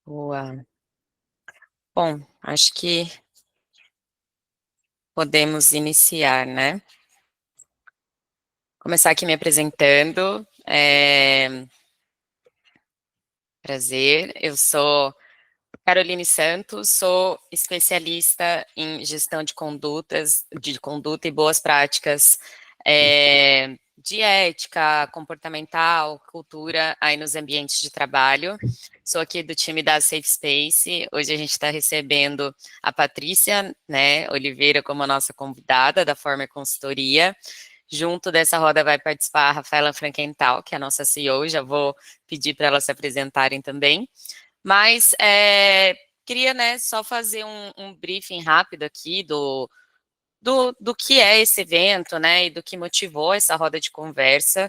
Boa. Bom, acho que podemos iniciar, né? Começar aqui me apresentando. Prazer, eu sou Caroline Santos, sou especialista em gestão de conduta e boas práticas de ética, comportamental, cultura aí nos ambientes de trabalho. Sou aqui do time da Safe Space. Hoje a gente está recebendo a Patrícia, né, Oliveira como a nossa convidada da Former Consultoria. Junto dessa roda vai participar a Rafaela Frankenthal, que é a nossa CEO. Já vou pedir para elas se apresentarem também. Mas queria, né, só fazer um briefing rápido aqui do que é esse evento, né, e do que motivou essa roda de conversa.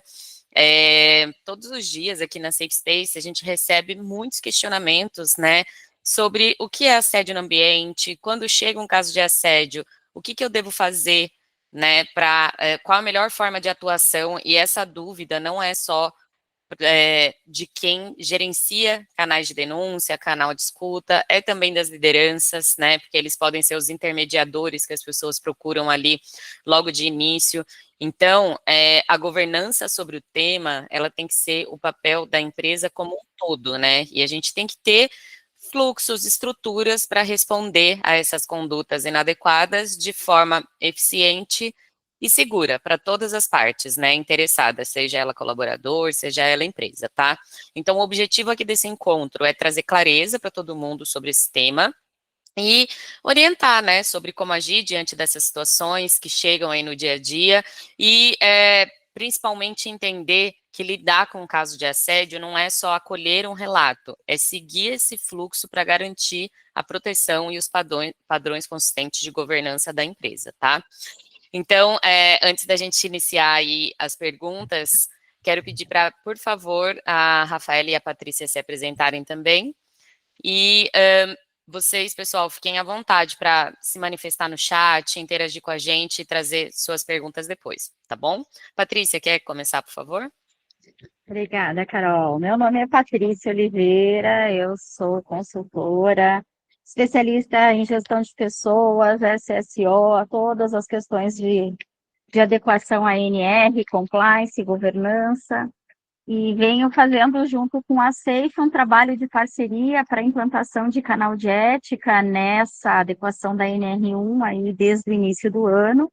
Todos os dias aqui na Safe Space a gente recebe muitos questionamentos, né, sobre o que é assédio no ambiente, quando chega um caso de assédio, o que eu devo fazer, né, qual a melhor forma de atuação, e essa dúvida não é só de quem gerencia canais de denúncia, canal de escuta, é também das lideranças, né, porque eles podem ser os intermediadores que as pessoas procuram ali logo de início. Então, a governança sobre o tema, ela tem que ser o papel da empresa como um todo, né, e a gente tem que ter fluxos, estruturas para responder a essas condutas inadequadas de forma eficiente e segura para todas as partes, né, interessadas, seja ela colaborador, seja ela empresa, tá? Então, o objetivo aqui desse encontro é trazer clareza para todo mundo sobre esse tema e orientar, né, sobre como agir diante dessas situações que chegam aí no dia a dia e, principalmente, entender que lidar com um caso de assédio não é só acolher um relato, é seguir esse fluxo para garantir a proteção e os padrões consistentes de governança da empresa, tá? Então, antes da gente iniciar aí as perguntas, quero pedir para, por favor, a Rafaela e a Patrícia se apresentarem também. E vocês, pessoal, fiquem à vontade para se manifestar no chat, interagir com a gente e trazer suas perguntas depois, tá bom? Patrícia, quer começar, por favor? Obrigada, Carol. Meu nome é Patrícia Oliveira, eu sou consultora, especialista em gestão de pessoas, SSO, todas as questões de adequação à ANR, compliance, governança, e venho fazendo junto com a SAFE um trabalho de parceria para implantação de canal de ética nessa adequação da NR1 aí desde o início do ano.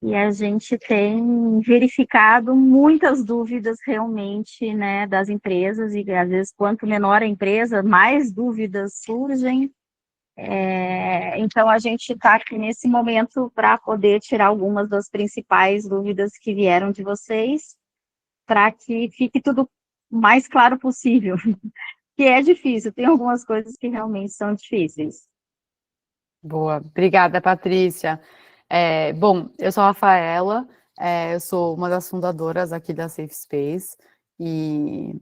E a gente tem verificado muitas dúvidas realmente, né, das empresas, e às vezes quanto menor a empresa, mais dúvidas surgem. Então a gente está aqui nesse momento para poder tirar algumas das principais dúvidas que vieram de vocês, para que fique tudo o mais claro possível. Que é difícil, tem algumas coisas que realmente são difíceis. Boa, obrigada, Patrícia. Bom, eu sou a Rafaela, eu sou uma das fundadoras aqui da Safe Space, e,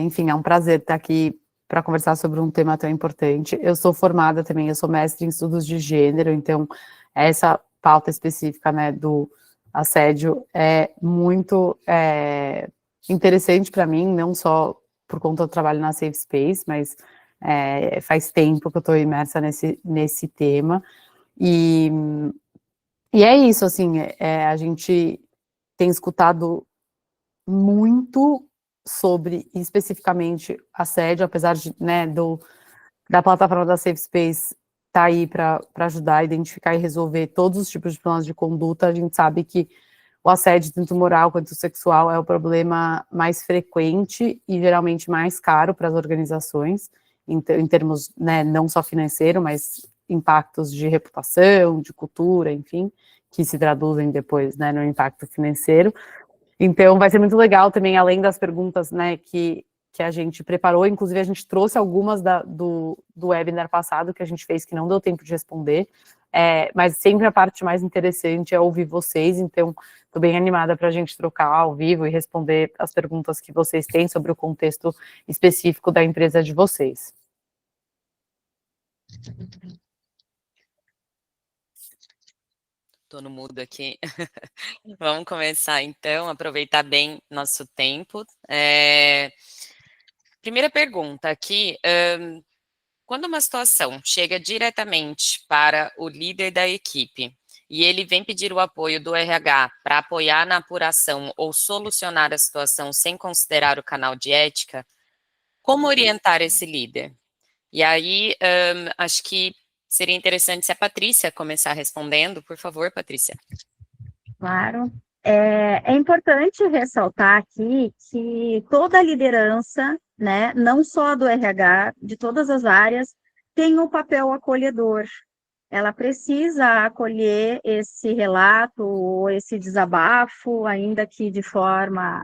enfim, é um prazer estar aqui para conversar sobre um tema tão importante. Eu sou formada também, eu sou mestre em estudos de gênero, então essa pauta específica, né, do assédio é muito interessante para mim, não só por conta do trabalho na Safe Space, mas faz tempo que eu estou imersa nesse tema, e é isso, assim, a gente tem escutado muito sobre, especificamente, assédio, apesar de, né, da plataforma da Safe Space tá aí para ajudar a identificar e resolver todos os tipos de problemas de conduta. A gente sabe que o assédio, tanto moral quanto sexual, é o problema mais frequente e geralmente mais caro para as organizações, em termos, né, não só financeiro, mas impactos de reputação, de cultura, enfim, que se traduzem depois, né, no impacto financeiro. Então, vai ser muito legal também, além das perguntas, né, que a gente preparou, inclusive a gente trouxe algumas do webinar passado que a gente fez que não deu tempo de responder, mas sempre a parte mais interessante é ouvir vocês, então estou bem animada para a gente trocar ao vivo e responder as perguntas que vocês têm sobre o contexto específico da empresa de vocês. Tô no mudo aqui. Vamos começar então, aproveitar bem nosso tempo. Primeira pergunta aqui, quando uma situação chega diretamente para o líder da equipe e ele vem pedir o apoio do RH para apoiar na apuração ou solucionar a situação sem considerar o canal de ética, como orientar esse líder? E aí, acho que seria interessante se a Patrícia começar respondendo. Por favor, Patrícia. Claro. É importante ressaltar aqui que toda a liderança, né, não só do RH, de todas as áreas, tem um papel acolhedor. Ela precisa acolher esse relato ou esse desabafo, ainda que de forma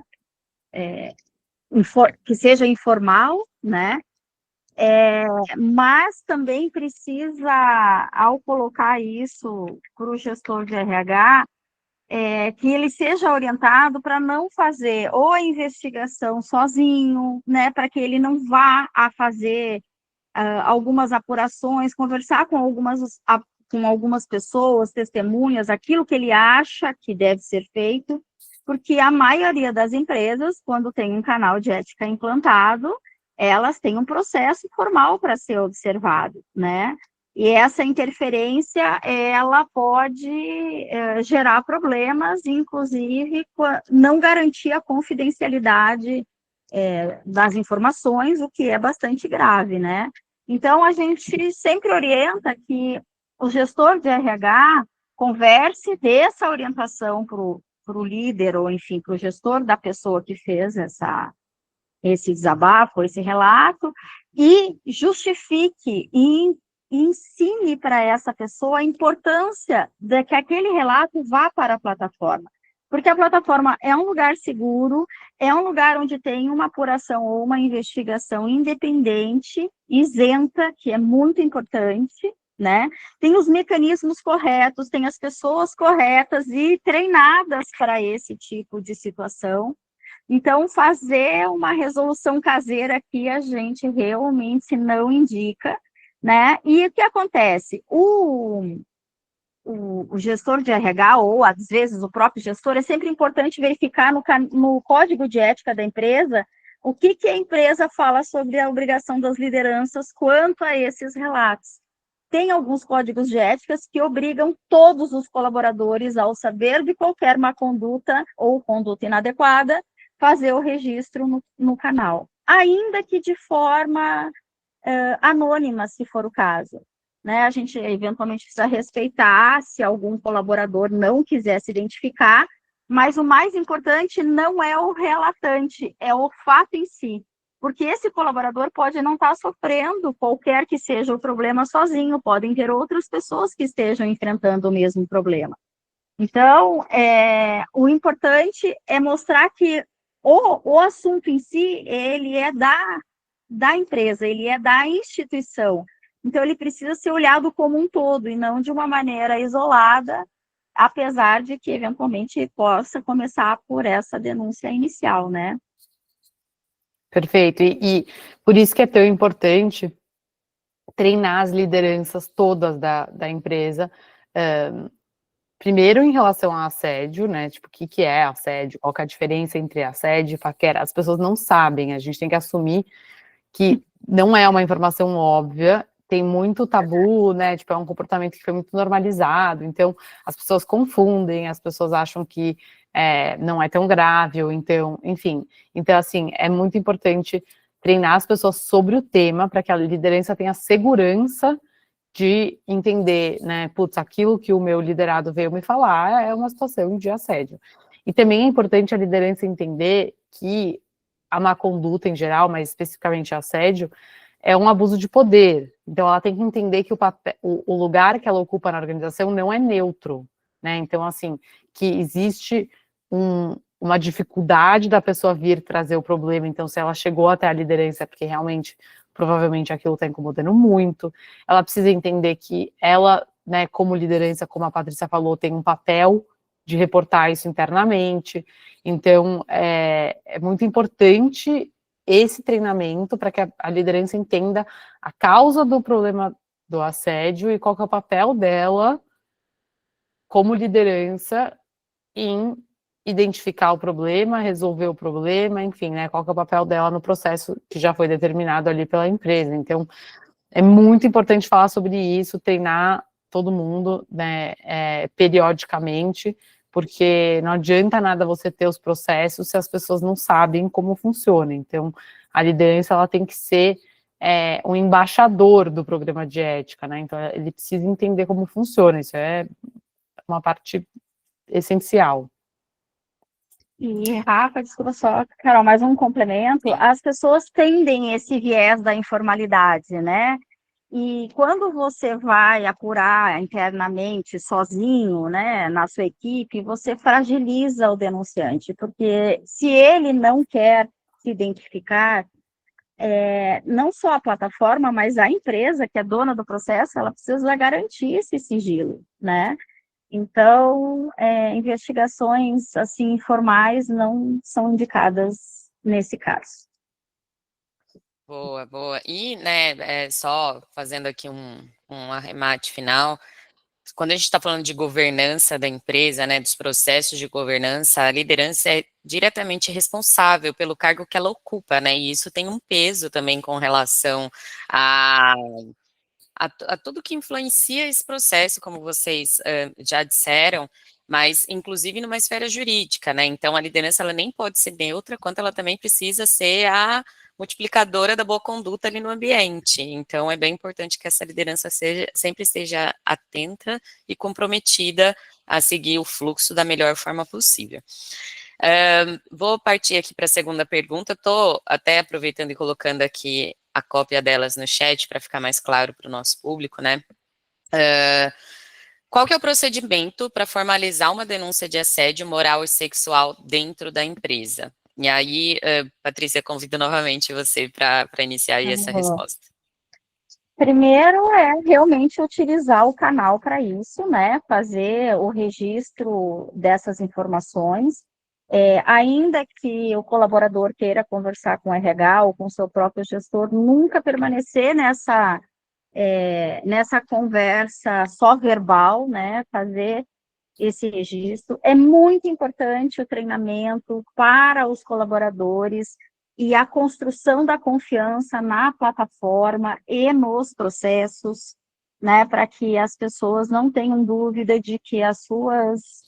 que seja informal, né? Mas também precisa, ao colocar isso para o gestor de RH, que ele seja orientado para não fazer ou a investigação sozinho, né, para que ele não vá a fazer algumas apurações, conversar com algumas pessoas, testemunhas, aquilo que ele acha que deve ser feito, porque a maioria das empresas, quando tem um canal de ética implantado, elas têm um processo formal para ser observado, né? E essa interferência, ela pode gerar problemas, inclusive não garantir a confidencialidade das informações, o que é bastante grave, né? Então, a gente sempre orienta que o gestor de RH converse, dê essa orientação para o líder, ou enfim, para o gestor da pessoa que fez esse desabafo, esse relato, e justifique e ensine para essa pessoa a importância de que aquele relato vá para a plataforma. Porque a plataforma é um lugar seguro, é um lugar onde tem uma apuração ou uma investigação independente, isenta, que é muito importante, né? Tem os mecanismos corretos, tem as pessoas corretas e treinadas para esse tipo de situação. Então, fazer uma resolução caseira aqui a gente realmente não indica, né? E o que acontece? O gestor de RH, ou às vezes o próprio gestor, é sempre importante verificar no código de ética da empresa o que a empresa fala sobre a obrigação das lideranças quanto a esses relatos. Tem alguns códigos de éticas que obrigam todos os colaboradores, ao saber de qualquer má conduta ou conduta inadequada, fazer o registro no canal, ainda que de forma anônima, se for o caso. Né? A gente eventualmente precisa respeitar se algum colaborador não quiser se identificar, mas o mais importante não é o relatante, é o fato em si. Porque esse colaborador pode não estar sofrendo qualquer que seja o problema sozinho, podem ter outras pessoas que estejam enfrentando o mesmo problema. Então, o importante é mostrar que o assunto em si, ele é da empresa, ele é da instituição. Então, ele precisa ser olhado como um todo e não de uma maneira isolada, apesar de que, eventualmente, possa começar por essa denúncia inicial, né? Perfeito. E por isso que é tão importante treinar as lideranças todas da empresa, primeiro em relação a assédio, né, tipo, o que é assédio, qual que é a diferença entre assédio e paquera, as pessoas não sabem, a gente tem que assumir que não é uma informação óbvia, tem muito tabu, né, tipo, é um comportamento que foi muito normalizado, então as pessoas confundem, as pessoas acham que não é tão grave, ou então, enfim, então assim, é muito importante treinar as pessoas sobre o tema, para que a liderança tenha segurança de entender, né, putz, aquilo que o meu liderado veio me falar é uma situação de assédio. E também é importante a liderança entender que a má conduta em geral, mas especificamente assédio, é um abuso de poder. Então ela tem que entender que o lugar que ela ocupa na organização não é neutro, né? Então, assim, que existe uma dificuldade da pessoa vir trazer o problema, então se ela chegou até a liderança é porque realmente provavelmente aquilo está incomodando muito, ela precisa entender que ela, né, como liderança, como a Patrícia falou, tem um papel de reportar isso internamente, então é muito importante esse treinamento para que a liderança entenda a causa do problema do assédio e qual que é o papel dela como liderança, em identificar o problema, resolver o problema, enfim, né, qual que é o papel dela no processo que já foi determinado ali pela empresa. Então, é muito importante falar sobre isso, treinar todo mundo, né, periodicamente, porque não adianta nada você ter os processos se as pessoas não sabem como funciona. Então, a liderança, ela tem que ser um embaixador do programa de ética, né, então ele precisa entender como funciona, isso é uma parte essencial. E, Rafa, desculpa só, Carol, mais um complemento. Sim. As pessoas tendem esse viés da informalidade, né? E quando você vai apurar internamente, sozinho, né, na sua equipe, você fragiliza o denunciante, porque se ele não quer se identificar, não só a plataforma, mas a empresa, que é dona do processo, ela precisa garantir esse sigilo, né? Então, investigações assim informais não são indicadas nesse caso. Boa, boa. E, né, só fazendo aqui um arremate final, quando a gente está falando de governança da empresa, né, dos processos de governança, a liderança é diretamente responsável pelo cargo que ela ocupa, né, e isso tem um peso também com relação a a tudo que influencia esse processo, como vocês já disseram, mas inclusive numa esfera jurídica, né? Então a liderança ela nem pode ser neutra, quanto ela também precisa ser a multiplicadora da boa conduta ali no ambiente. Então é bem importante que essa liderança sempre esteja atenta e comprometida a seguir o fluxo da melhor forma possível. Vou partir aqui para a segunda pergunta. Estou até aproveitando e colocando aqui a cópia delas no chat para ficar mais claro para o nosso público, né? Qual que é o procedimento para formalizar uma denúncia de assédio moral e sexual dentro da empresa? E aí, Patrícia, convido novamente você para iniciar aí essa resposta. Primeiro é realmente utilizar o canal para isso, né? Fazer o registro dessas informações. Ainda que o colaborador queira conversar com o RH ou com o seu próprio gestor, nunca permanecer nessa conversa só verbal, né? Fazer esse registro. É muito importante o treinamento para os colaboradores e a construção da confiança na plataforma e nos processos, né, para que as pessoas não tenham dúvida de que as suas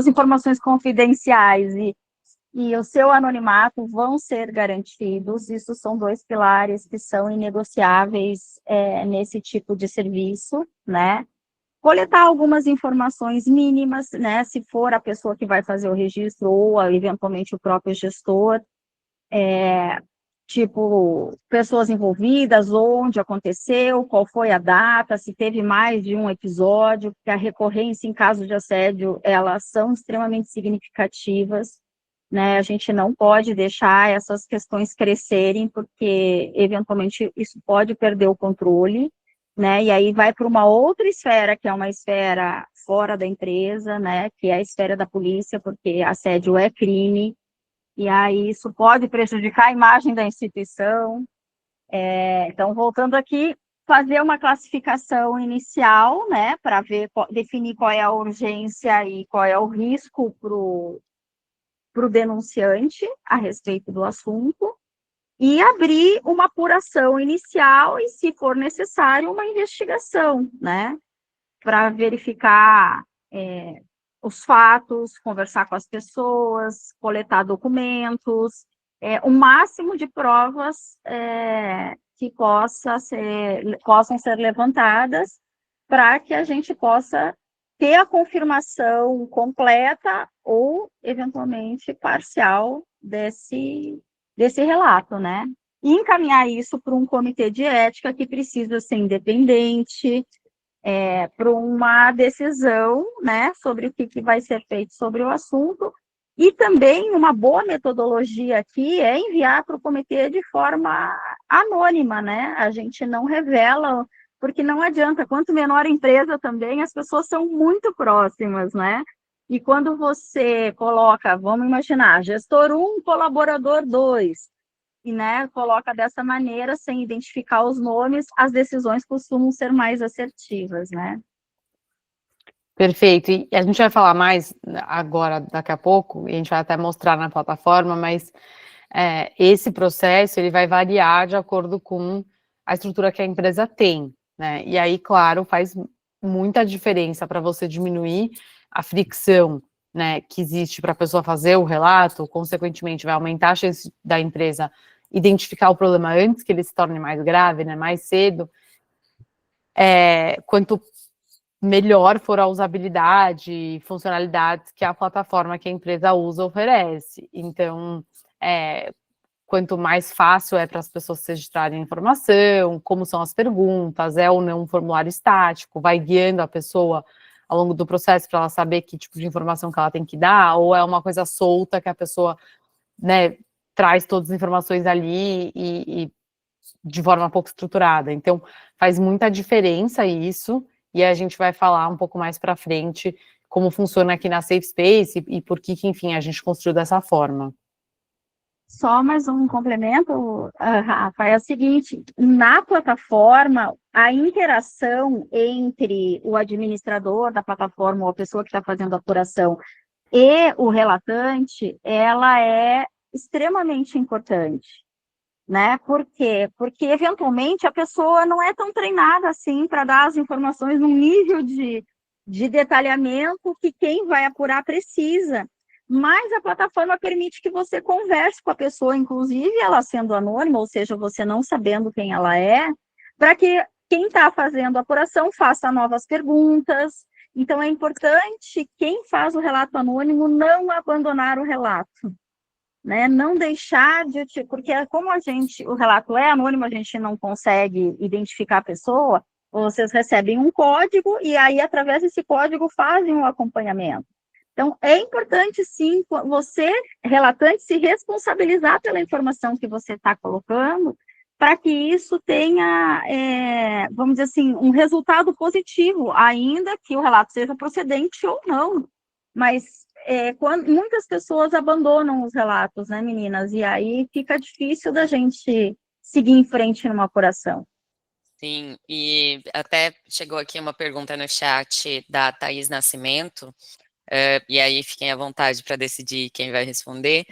informações confidenciais e o seu anonimato vão ser garantidos. Isso são dois pilares que são inegociáveis nesse tipo de serviço, né? Coletar algumas informações mínimas, né, se for a pessoa que vai fazer o registro ou eventualmente o próprio gestor, tipo, pessoas envolvidas, onde aconteceu, qual foi a data, se teve mais de um episódio, porque a recorrência em caso de assédio, elas são extremamente significativas, né, a gente não pode deixar essas questões crescerem, porque eventualmente isso pode perder o controle, né, e aí vai para uma outra esfera, que é uma esfera fora da empresa, né, que é a esfera da polícia, porque assédio é crime, e aí isso pode prejudicar a imagem da instituição. Então, voltando aqui, fazer uma classificação inicial, né, para definir qual é a urgência e qual é o risco para o denunciante a respeito do assunto, e abrir uma apuração inicial e, se for necessário, uma investigação, né, para verificar os fatos, conversar com as pessoas, coletar documentos, o máximo de provas que possam ser levantadas para que a gente possa ter a confirmação completa ou, eventualmente, parcial desse relato, né? E encaminhar isso para um comitê de ética que precisa ser independente, para uma decisão, né, sobre o que vai ser feito sobre o assunto, e também uma boa metodologia aqui é enviar para o comitê de forma anônima, né, a gente não revela, porque não adianta, quanto menor a empresa também, as pessoas são muito próximas, né, e quando você coloca, vamos imaginar, gestor 1, colaborador 2, e, né, coloca dessa maneira, sem identificar os nomes, as decisões costumam ser mais assertivas, né? Perfeito, e a gente vai falar mais agora, daqui a pouco, e a gente vai até mostrar na plataforma, mas esse processo, ele vai variar de acordo com a estrutura que a empresa tem, né, e aí, claro, faz muita diferença para você diminuir a fricção, né, que existe para a pessoa fazer o relato, consequentemente vai aumentar a chance da empresa identificar o problema antes que ele se torne mais grave, né, mais cedo, quanto melhor for a usabilidade e funcionalidades que a plataforma que a empresa usa oferece. Então, quanto mais fácil é para as pessoas se registrarem a informação, como são as perguntas, é ou não um formulário estático, vai guiando a pessoa ao longo do processo para ela saber que tipo de informação que ela tem que dar, ou é uma coisa solta que a pessoa, né, traz todas as informações ali e de forma pouco estruturada. Então, faz muita diferença isso, e a gente vai falar um pouco mais para frente como funciona aqui na Safe Space e por que, enfim, a gente construiu dessa forma. Só mais um complemento, Rafa, é o seguinte, na plataforma, a interação entre o administrador da plataforma, ou a pessoa que está fazendo a apuração, e o relatante, ela é extremamente importante, né? Por quê? Porque, eventualmente, a pessoa não é tão treinada assim para dar as informações num nível de detalhamento que quem vai apurar precisa. Mas a plataforma permite que você converse com a pessoa, inclusive ela sendo anônima, ou seja, você não sabendo quem ela é, para que quem está fazendo a apuração faça novas perguntas. Então, é importante quem faz o relato anônimo não abandonar o relato, né? Não deixar de... Porque como o relato é anônimo, a gente não consegue identificar a pessoa, vocês recebem um código e aí, através desse código, fazem um acompanhamento. Então, é importante, sim, você, relatante, se responsabilizar pela informação que você está colocando, para que isso tenha, vamos dizer assim, um resultado positivo, ainda que o relato seja procedente ou não. Mas muitas pessoas abandonam os relatos, né, meninas? E aí fica difícil da gente seguir em frente numa apuração. Sim, e até chegou aqui uma pergunta no chat da Thaís Nascimento, e aí fiquem à vontade para decidir quem vai responder,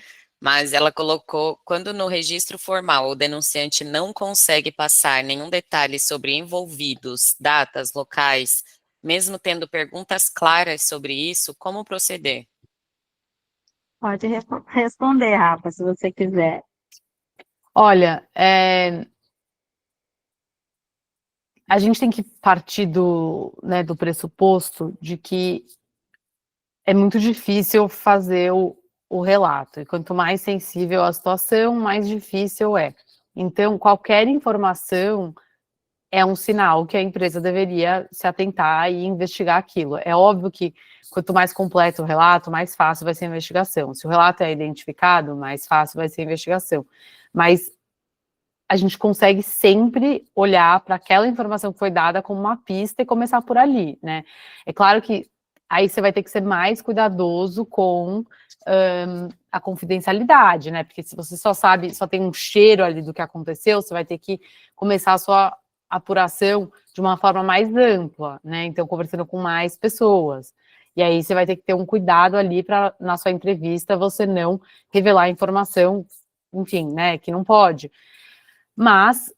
mas ela colocou, quando no registro formal o denunciante não consegue passar nenhum detalhe sobre envolvidos, datas, locais, mesmo tendo perguntas claras sobre isso, como proceder? Pode responder, Rafa, se você quiser. Olha, a gente tem que partir do pressuposto de que é muito difícil fazer o relato, e quanto mais sensível a situação, mais difícil é. Então, qualquer informação é um sinal que a empresa deveria se atentar e investigar aquilo. É óbvio que quanto mais completo o relato, mais fácil vai ser a investigação. Se o relato é identificado, mais fácil vai ser a investigação. Mas a gente consegue sempre olhar para aquela informação que foi dada como uma pista e começar por ali, né? É claro que aí você vai ter que ser mais cuidadoso com a confidencialidade, né? Porque se você só tem um cheiro ali do que aconteceu, você vai ter que começar a sua apuração de uma forma mais ampla, né? Então, conversando com mais pessoas. E aí você vai ter que ter um cuidado ali para, na sua entrevista, você não revelar informação, enfim, né, que não pode. Mas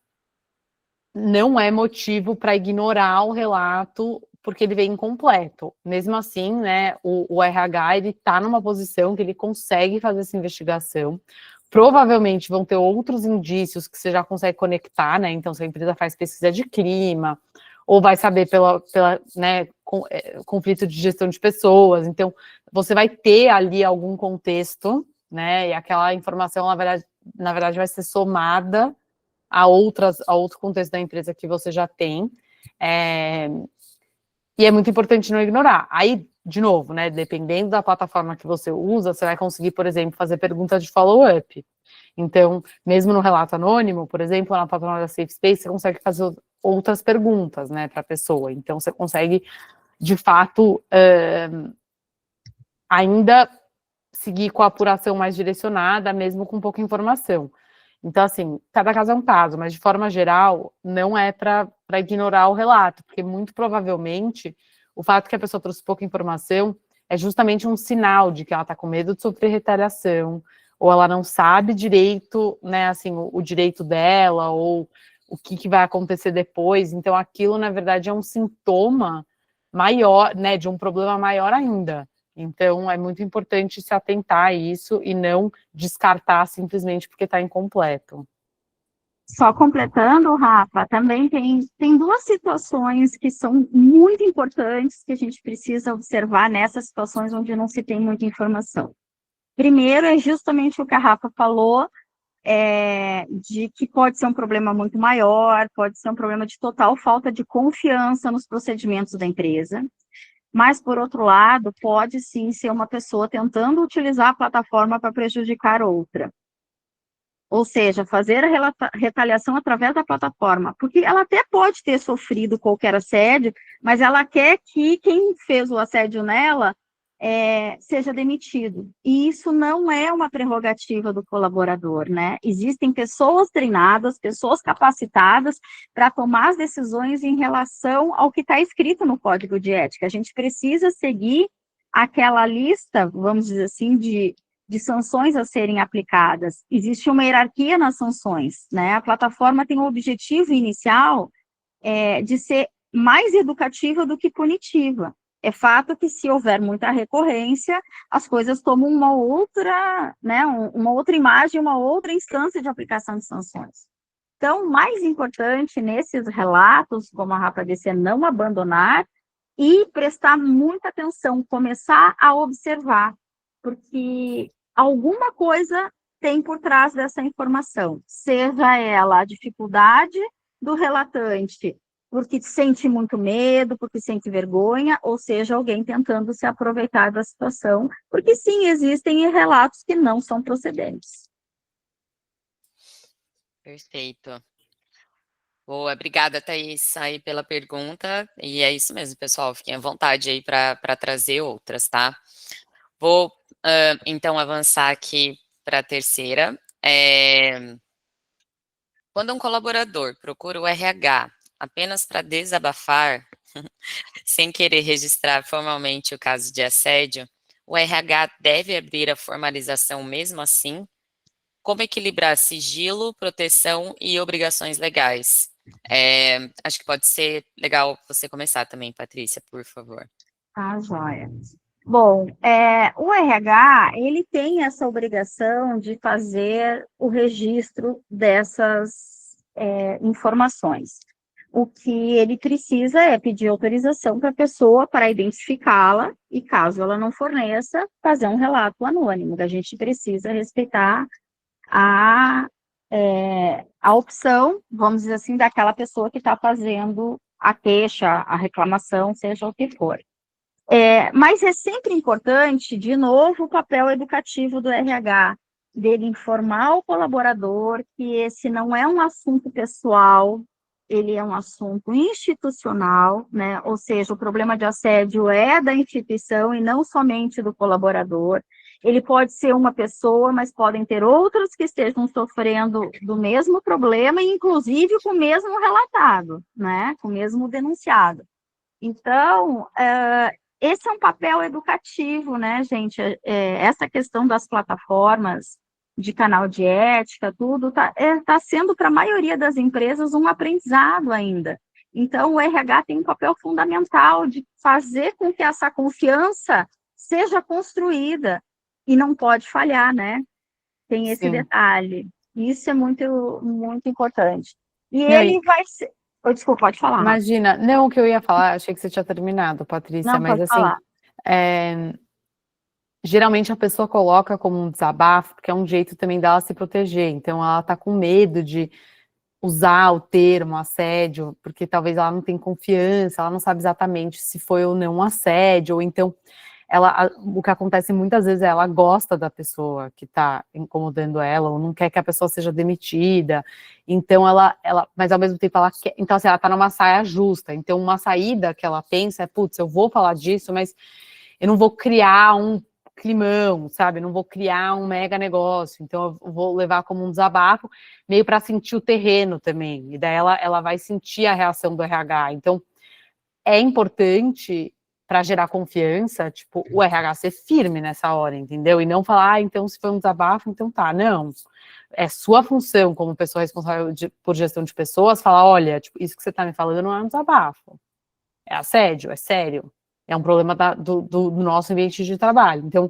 não é motivo para ignorar o relato porque ele vem incompleto. Mesmo assim, né, o RH, ele está numa posição que ele consegue fazer essa investigação. Provavelmente vão ter outros indícios que você já consegue conectar, né, então se a empresa faz pesquisa de clima, ou vai saber pela né, conflito de gestão de pessoas, então você vai ter ali algum contexto, né, e aquela informação, na verdade vai ser somada a outro contexto da empresa que você já tem, e é muito importante não ignorar. Aí, de novo, né, dependendo da plataforma que você usa, você vai conseguir, por exemplo, fazer perguntas de follow-up. Então, mesmo no relato anônimo, por exemplo, na plataforma da Safe Space, você consegue fazer outras perguntas, né, para a pessoa. Então, você consegue, de fato, ainda seguir com a apuração mais direcionada, mesmo com pouca informação. Então, assim, cada caso é um caso, mas de forma geral, não é para ignorar o relato, porque muito provavelmente o fato que a pessoa trouxe pouca informação é justamente um sinal de que ela está com medo de sofrer retaliação, ou ela não sabe direito, né, assim, o direito dela, ou o que vai acontecer depois. Então, aquilo, na verdade, é um sintoma maior, né, de um problema maior ainda. Então, é muito importante se atentar a isso e não descartar simplesmente porque está incompleto. Só completando, Rafa, também tem duas situações que são muito importantes que a gente precisa observar nessas situações onde não se tem muita informação. Primeiro é justamente o que a Rafa falou, de que pode ser um problema muito maior, pode ser um problema de total falta de confiança nos procedimentos da empresa, mas, por outro lado, pode sim ser uma pessoa tentando utilizar a plataforma para prejudicar outra. Ou seja, fazer a retaliação através da plataforma, porque ela até pode ter sofrido qualquer assédio, mas ela quer que quem fez o assédio nela seja demitido. E isso não é uma prerrogativa do colaborador, né? Existem pessoas treinadas, pessoas capacitadas para tomar as decisões em relação ao que está escrito no Código de Ética. A gente precisa seguir aquela lista, vamos dizer assim, de sanções a serem aplicadas. Existe uma hierarquia nas sanções, né? A plataforma tem o objetivo inicial de ser mais educativa do que punitiva. É fato que, se houver muita recorrência, as coisas tomam uma outra, né, uma outra imagem, uma outra instância de aplicação de sanções. Então, o mais importante nesses relatos, como a Rafa disse, é não abandonar e prestar muita atenção, começar a observar, porque alguma coisa tem por trás dessa informação, seja ela a dificuldade do relatante, porque sente muito medo, porque sente vergonha, ou seja, alguém tentando se aproveitar da situação, porque sim, existem relatos que não são procedentes. Perfeito. Boa, obrigada, Thaís, aí pela pergunta, e é isso mesmo, pessoal, fiquem à vontade aí para trazer outras, tá? Vou, então, avançar aqui para a terceira. Quando um colaborador procura o RH apenas para desabafar, sem querer registrar formalmente o caso de assédio, o RH deve abrir a formalização mesmo assim? Como equilibrar sigilo, proteção e obrigações legais? Acho que pode ser legal você começar também, Patrícia, por favor. Tá, joia. Bom, o RH, ele tem essa obrigação de fazer o registro dessas informações. O que ele precisa é pedir autorização para a pessoa para identificá-la e, caso ela não forneça, fazer um relato anônimo. A gente precisa respeitar a opção, vamos dizer assim, daquela pessoa que está fazendo a queixa, a reclamação, seja o que for. Mas é sempre importante, de novo, o papel educativo do RH, dele informar o colaborador que esse não é um assunto pessoal, ele é um assunto institucional, né? Ou seja, o problema de assédio é da instituição e não somente do colaborador. Ele pode ser uma pessoa, mas podem ter outras que estejam sofrendo do mesmo problema, inclusive com o mesmo relatado, né? Com o mesmo denunciado. Então, esse é um papel educativo, né, gente? Essa questão das plataformas de canal de ética, tudo, tá sendo para a maioria das empresas um aprendizado ainda. Então, o RH tem um papel fundamental de fazer com que essa confiança seja construída e não pode falhar, né? Tem esse detalhe. Isso é muito, muito importante. E ele vai ser... Oh, desculpa, pode falar. Imagina, não, o que eu ia falar, achei que você tinha terminado, Patrícia, não, mas pode assim, falar. Geralmente a pessoa coloca como um desabafo, porque é um jeito também dela se proteger, então ela tá com medo de usar o termo assédio, porque talvez ela não tenha confiança, ela não sabe exatamente se foi ou não um assédio, ou então o que acontece muitas vezes é ela gosta da pessoa que está incomodando ela, ou não quer que a pessoa seja demitida, então mas ao mesmo tempo ela quer, então assim, ela está numa saia justa, então uma saída que ela pensa é, putz, eu vou falar disso, mas eu não vou criar um climão, sabe, eu não vou criar um mega negócio, então eu vou levar como um desabafo, meio para sentir o terreno também, e daí ela vai sentir a reação do RH, então é importante para gerar confiança, tipo, o RH ser firme nessa hora, entendeu? E não falar, então se foi um desabafo, então tá, não. É sua função como pessoa responsável por gestão de pessoas, falar, olha, tipo, isso que você tá me falando não é um desabafo, é assédio, é sério, é um problema do nosso ambiente de trabalho. Então,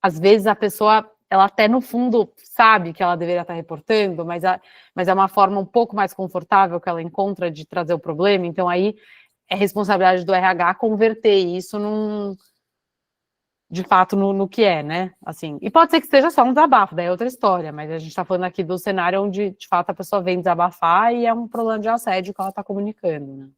às vezes a pessoa, ela até no fundo sabe que ela deveria estar reportando, mas é uma forma um pouco mais confortável que ela encontra de trazer o problema, então aí é responsabilidade do RH converter isso de fato no que é, né? Assim, e pode ser que seja só um desabafo, daí é outra história, mas a gente está falando aqui do cenário onde de fato a pessoa vem desabafar e é um problema de assédio que ela está comunicando, né?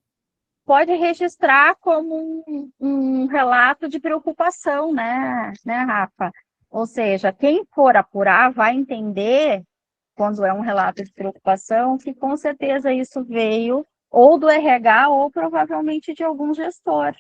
Pode registrar como um relato de preocupação, né, Rafa? Ou seja, quem for apurar vai entender, quando é um relato de preocupação, que com certeza isso veio ou do RH ou provavelmente de algum gestor.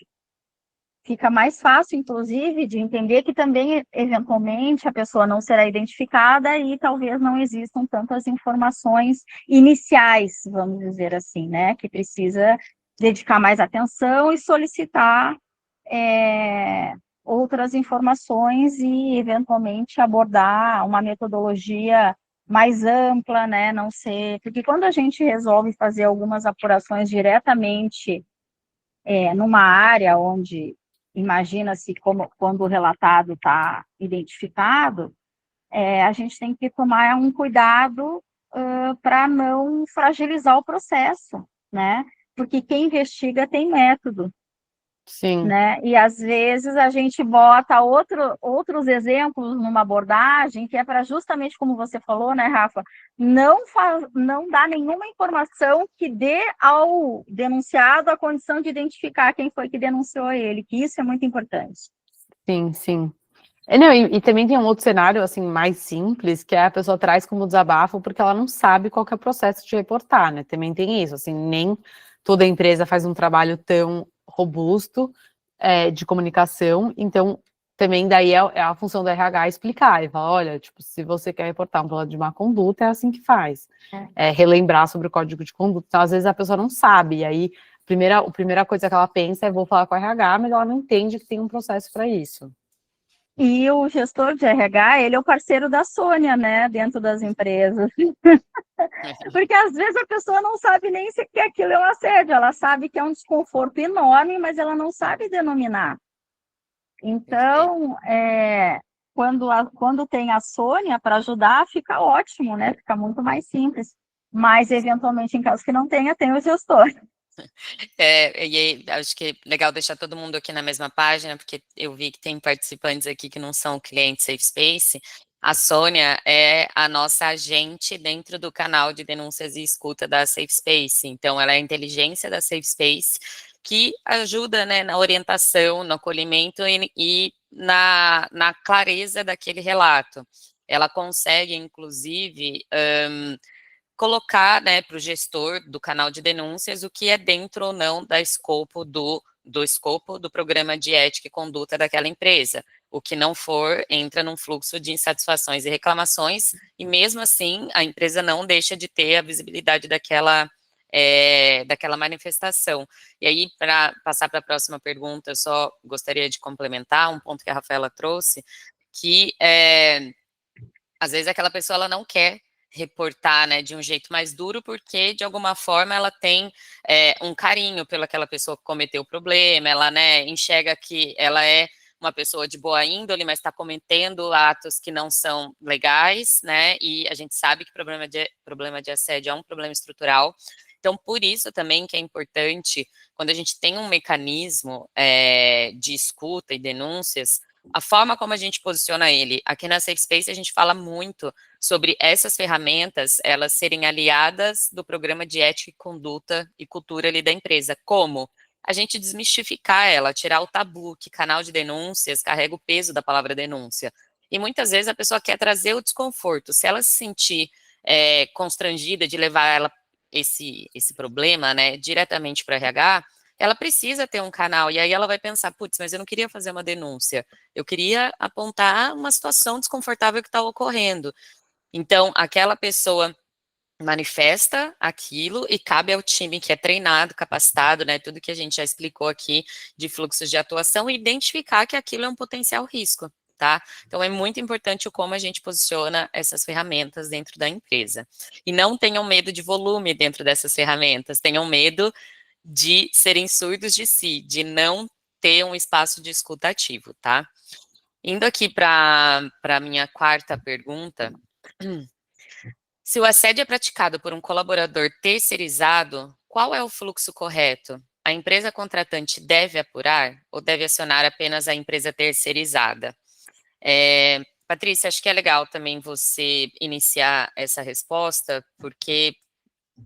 Fica mais fácil, inclusive, de entender que também, eventualmente, a pessoa não será identificada e talvez não existam tantas informações iniciais, vamos dizer assim, né? Que precisa dedicar mais atenção e solicitar outras informações e, eventualmente, abordar uma metodologia mais ampla, né? Não ser... Porque quando a gente resolve fazer algumas apurações diretamente numa área onde imagina-se como quando o relatado está identificado, a gente tem que tomar um cuidado para não fragilizar o processo, né? Porque quem investiga tem método, Sim. né? E às vezes a gente bota outros exemplos numa abordagem que é para justamente como você falou, né, Rafa, não dar nenhuma informação que dê ao denunciado a condição de identificar quem foi que denunciou ele, que isso é muito importante. Sim, sim. Não, e também tem um outro cenário, assim, mais simples, que é a pessoa traz como desabafo porque ela não sabe qual que é o processo de reportar, né? Também tem isso, assim, nem toda empresa faz um trabalho tão robusto de comunicação, então também daí é a função do RH explicar e falar, olha, tipo, se você quer reportar um problema de má conduta, é assim que faz. Relembrar sobre o código de conduta. Então, às vezes a pessoa não sabe, e aí a primeira coisa que ela pensa é vou falar com o RH, mas ela não entende que tem um processo para isso. E o gestor de RH, ele é o parceiro da Sônia, né, dentro das empresas. Porque às vezes a pessoa não sabe nem se que aquilo é um assédio, ela sabe que é um desconforto enorme, mas ela não sabe denominar. Então, quando tem a Sônia para ajudar, fica ótimo, né? Fica muito mais simples. Mas, eventualmente, em caso que não tenha, tem o gestor. E acho que é legal deixar todo mundo aqui na mesma página, porque eu vi que tem participantes aqui que não são clientes Safe Space. A Sônia é a nossa agente dentro do canal de denúncias e escuta da Safe Space. Então, ela é a inteligência da Safe Space que ajuda, né, na orientação, no acolhimento e na clareza daquele relato. Ela consegue, inclusive, colocar, né, para o gestor do canal de denúncias o que é dentro ou não da escopo do escopo do programa de ética e conduta daquela empresa. O que não for, entra num fluxo de insatisfações e reclamações, e mesmo assim, a empresa não deixa de ter a visibilidade daquela manifestação. E aí, para passar para a próxima pergunta, eu só gostaria de complementar um ponto que a Rafaela trouxe, que às vezes aquela pessoa ela não quer reportar, né, de um jeito mais duro, porque de alguma forma ela tem um carinho pelaquela pessoa que cometeu o problema, ela, né, enxerga que ela é uma pessoa de boa índole, mas está cometendo atos que não são legais, né, e a gente sabe que problema de assédio é um problema estrutural. Então, por isso também que é importante, quando a gente tem um mecanismo de escuta e denúncias, a forma como a gente posiciona ele. Aqui na Safe Space a gente fala muito sobre essas ferramentas, elas serem aliadas do programa de ética e conduta e cultura ali da empresa. Como? A gente desmistificar ela, tirar o tabu, que canal de denúncias carrega o peso da palavra denúncia. E muitas vezes a pessoa quer trazer o desconforto. Se ela se sentir constrangida de levar ela esse problema, né, diretamente para o RH, ela precisa ter um canal, e aí ela vai pensar, putz, mas eu não queria fazer uma denúncia, eu queria apontar uma situação desconfortável que está ocorrendo. Então, aquela pessoa, manifesta aquilo e cabe ao time que é treinado, capacitado, né, tudo que a gente já explicou aqui de fluxos de atuação, identificar que aquilo é um potencial risco, tá? Então, é muito importante o como a gente posiciona essas ferramentas dentro da empresa. E não tenham medo de volume dentro dessas ferramentas, tenham medo de serem surdos de si, de não ter um espaço de escuta ativo, tá? Indo aqui para a minha quarta pergunta, se o assédio é praticado por um colaborador terceirizado, qual é o fluxo correto? A empresa contratante deve apurar ou deve acionar apenas a empresa terceirizada? Patrícia, acho que é legal também você iniciar essa resposta, porque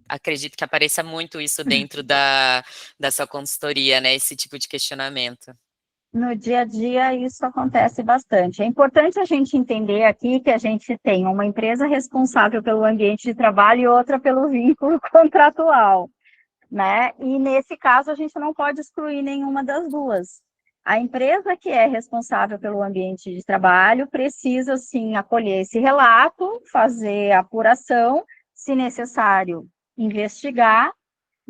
acredito que apareça muito isso dentro da sua consultoria, né? Esse tipo de questionamento. No dia a dia, isso acontece bastante. É importante a gente entender aqui que a gente tem uma empresa responsável pelo ambiente de trabalho e outra pelo vínculo contratual, né? E nesse caso, a gente não pode excluir nenhuma das duas. A empresa que é responsável pelo ambiente de trabalho precisa, sim, acolher esse relato, fazer a apuração, se necessário, investigar,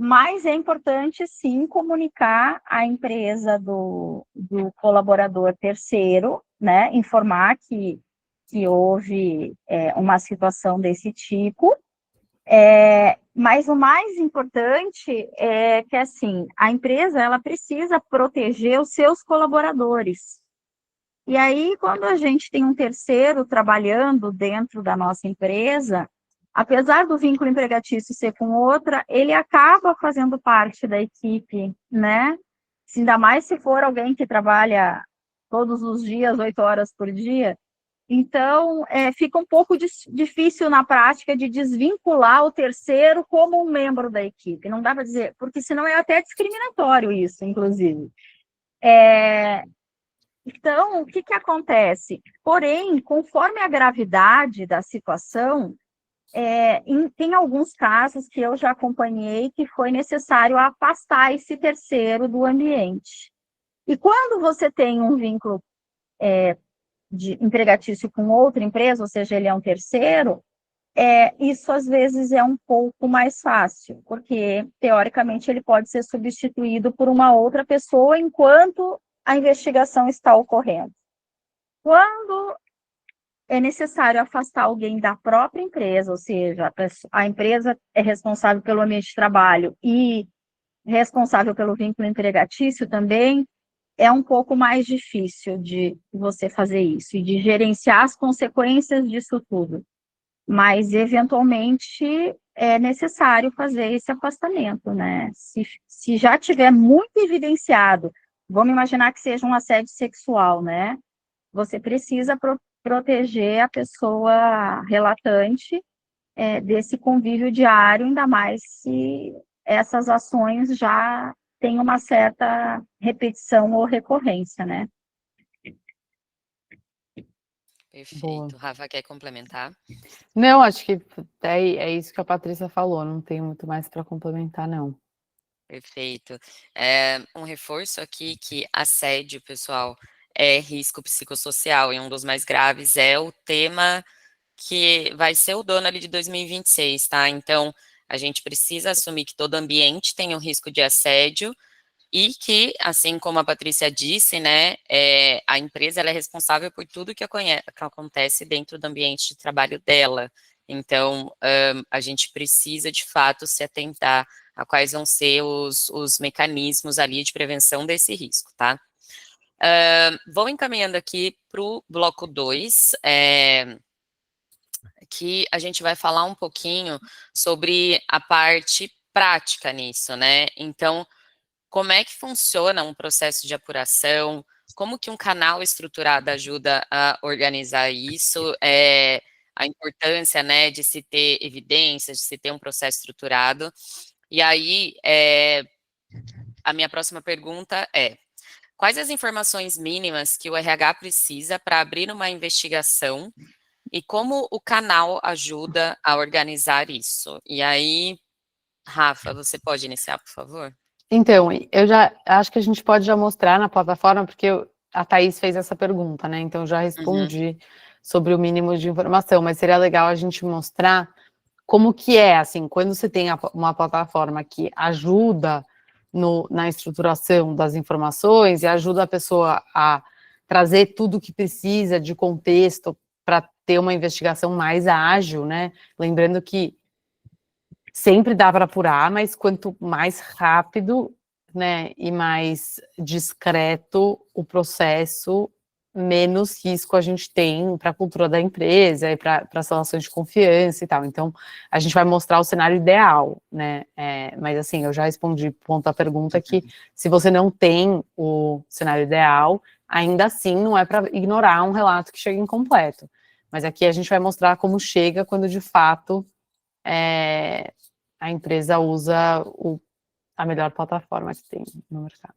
mas é importante, sim, comunicar à empresa do colaborador terceiro, né, informar que houve uma situação desse tipo, mas o mais importante é que, assim, a empresa, ela precisa proteger os seus colaboradores. E aí, quando a gente tem um terceiro trabalhando dentro da nossa empresa, apesar do vínculo empregatício ser com outra, ele acaba fazendo parte da equipe, né? Ainda mais se for alguém que trabalha todos os dias, 8 horas por dia. Então, fica um pouco difícil na prática de desvincular o terceiro como um membro da equipe. Não dá para dizer, porque senão é até discriminatório isso, inclusive. Então, o que acontece? Porém, conforme a gravidade da situação, tem alguns casos que eu já acompanhei que foi necessário afastar esse terceiro do ambiente. E quando você tem um vínculo de empregatício com outra empresa, ou seja, ele é um terceiro, isso às vezes é um pouco mais fácil, porque, teoricamente, ele pode ser substituído por uma outra pessoa enquanto a investigação está ocorrendo. Quando é necessário afastar alguém da própria empresa, ou seja, a empresa é responsável pelo ambiente de trabalho e responsável pelo vínculo empregatício também, é um pouco mais difícil de você fazer isso e de gerenciar as consequências disso tudo. Mas, eventualmente, é necessário fazer esse afastamento, né? Se já tiver muito evidenciado, vamos imaginar que seja um assédio sexual, né? Você precisa proteger a pessoa relatante desse convívio diário, ainda mais se essas ações já têm uma certa repetição ou recorrência, né? Perfeito. Boa. Rafa, quer complementar? Não, acho que é isso que a Patrícia falou, não tem muito mais para complementar, não. Perfeito. Um reforço aqui que assédio, pessoal, é risco psicossocial, e um dos mais graves é o tema que vai ser o dono ali de 2026, tá? Então, a gente precisa assumir que todo ambiente tem um risco de assédio e que, assim como a Patrícia disse, né, a empresa ela é responsável por tudo que acontece dentro do ambiente de trabalho dela. Então, a gente precisa, de fato, se atentar a quais vão ser os mecanismos ali de prevenção desse risco, tá? Vou encaminhando aqui para o bloco 2, que a gente vai falar um pouquinho sobre a parte prática nisso, né? Então, como é que funciona um processo de apuração? Como que um canal estruturado ajuda a organizar isso? A importância, né, de se ter evidências, de se ter um processo estruturado. E aí, a minha próxima pergunta é: quais as informações mínimas que o RH precisa para abrir uma investigação e como o canal ajuda a organizar isso? E aí, Rafa, você pode iniciar, por favor? Então, eu já acho que a gente pode já mostrar na plataforma, porque a Thaís fez essa pergunta, né? Então, eu já respondi sobre o mínimo de informação, mas seria legal a gente mostrar como que é, assim, quando você tem uma plataforma que ajuda na estruturação das informações e ajuda a pessoa a trazer tudo o que precisa de contexto para ter uma investigação mais ágil, né? Lembrando que sempre dá para apurar, mas quanto mais rápido, né, e mais discreto o processo, menos risco a gente tem para a cultura da empresa e para as relações de confiança e tal. Então, a gente vai mostrar o cenário ideal, né? Mas assim, eu já respondi ponto à pergunta que se você não tem o cenário ideal, ainda assim não é para ignorar um relato que chega incompleto. Mas aqui a gente vai mostrar como chega quando de fato a empresa usa a melhor plataforma que tem no mercado.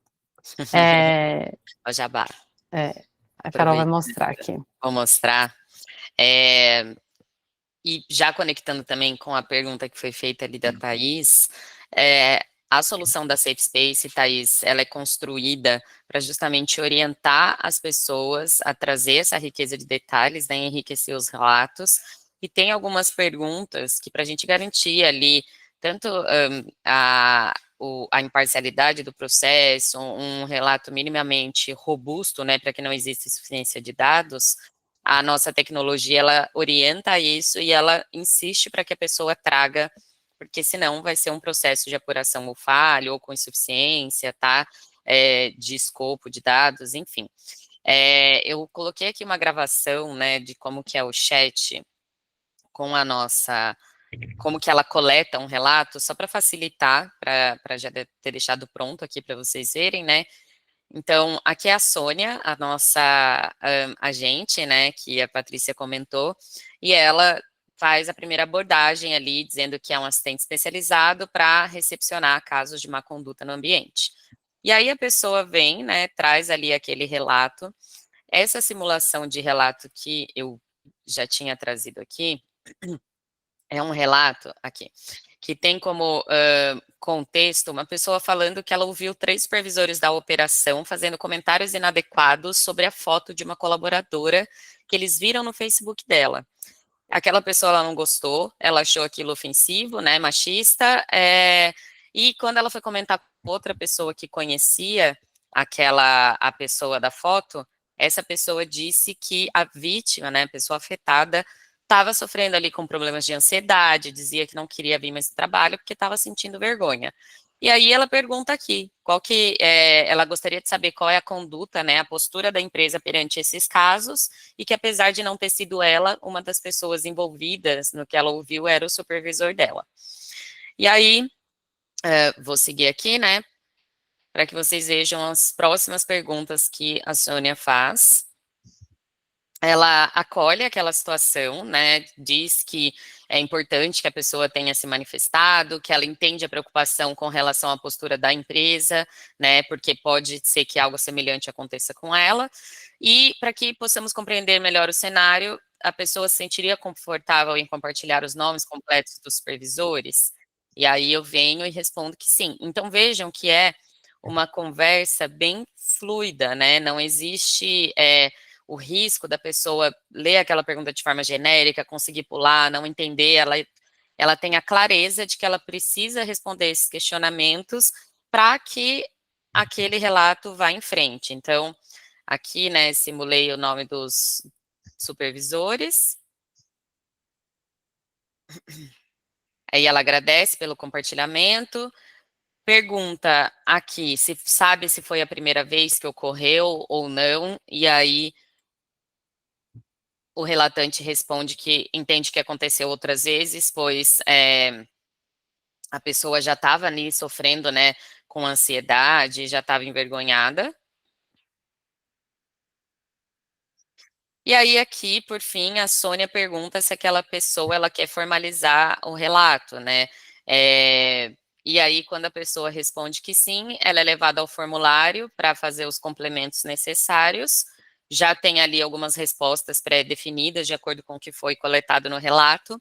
O jabá. A Carol vai mostrar aqui. Vou mostrar. E já conectando também com a pergunta que foi feita ali da Thaís, a solução da Safe Space, Thaís, ela é construída para justamente orientar as pessoas a trazer essa riqueza de detalhes, né, enriquecer os relatos, e tem algumas perguntas que para a gente garantir ali, tanto a imparcialidade do processo, um relato minimamente robusto, né, para que não exista insuficiência de dados, a nossa tecnologia, ela orienta isso e ela insiste para que a pessoa traga, porque senão vai ser um processo de apuração ou falho, ou com insuficiência, tá? De escopo de dados, enfim. Eu coloquei aqui uma gravação, né, de como que é o chat com a nossa, como que ela coleta um relato, só para facilitar, para já ter deixado pronto aqui para vocês verem, né? Então, aqui é a Sônia, a nossa agente, né, que a Patrícia comentou, e ela faz a primeira abordagem ali, dizendo que é um assistente especializado para recepcionar casos de má conduta no ambiente. E aí a pessoa vem, né, traz ali aquele relato. Essa simulação de relato que eu já tinha trazido aqui, é um relato, aqui, que tem como contexto uma pessoa falando que ela ouviu 3 supervisores da operação fazendo comentários inadequados sobre a foto de uma colaboradora que eles viram no Facebook dela. Aquela pessoa, ela não gostou, ela achou aquilo ofensivo, né, machista, e quando ela foi comentar com outra pessoa que conhecia a pessoa da foto, essa pessoa disse que a vítima, né, a pessoa afetada, estava sofrendo ali com problemas de ansiedade, dizia que não queria vir mais no trabalho porque estava sentindo vergonha. E aí ela pergunta aqui, ela gostaria de saber qual é a conduta, né, a postura da empresa perante esses casos, e que apesar de não ter sido ela, uma das pessoas envolvidas no que ela ouviu era o supervisor dela. E aí, vou seguir aqui, né, para que vocês vejam as próximas perguntas que a Sônia faz. Ela acolhe aquela situação, né, diz que é importante que a pessoa tenha se manifestado, que ela entende a preocupação com relação à postura da empresa, né, porque pode ser que algo semelhante aconteça com ela, e para que possamos compreender melhor o cenário, a pessoa se sentiria confortável em compartilhar os nomes completos dos supervisores? E aí eu venho e respondo que sim. Então vejam que é uma conversa bem fluida, né, não existe o risco da pessoa ler aquela pergunta de forma genérica, conseguir pular, não entender, ela tem a clareza de que ela precisa responder esses questionamentos para que aquele relato vá em frente. Então, aqui, né, simulei o nome dos supervisores. Aí ela agradece pelo compartilhamento, pergunta aqui se sabe se foi a primeira vez que ocorreu ou não, e aí o relatante responde que entende que aconteceu outras vezes, pois a pessoa já estava ali sofrendo, né, com ansiedade, já estava envergonhada. E aí aqui, por fim, a Sônia pergunta se aquela pessoa ela quer formalizar o relato, né? E aí, quando a pessoa responde que sim, ela é levada ao formulário para fazer os complementos necessários. Já tem ali algumas respostas pré-definidas, de acordo com o que foi coletado no relato.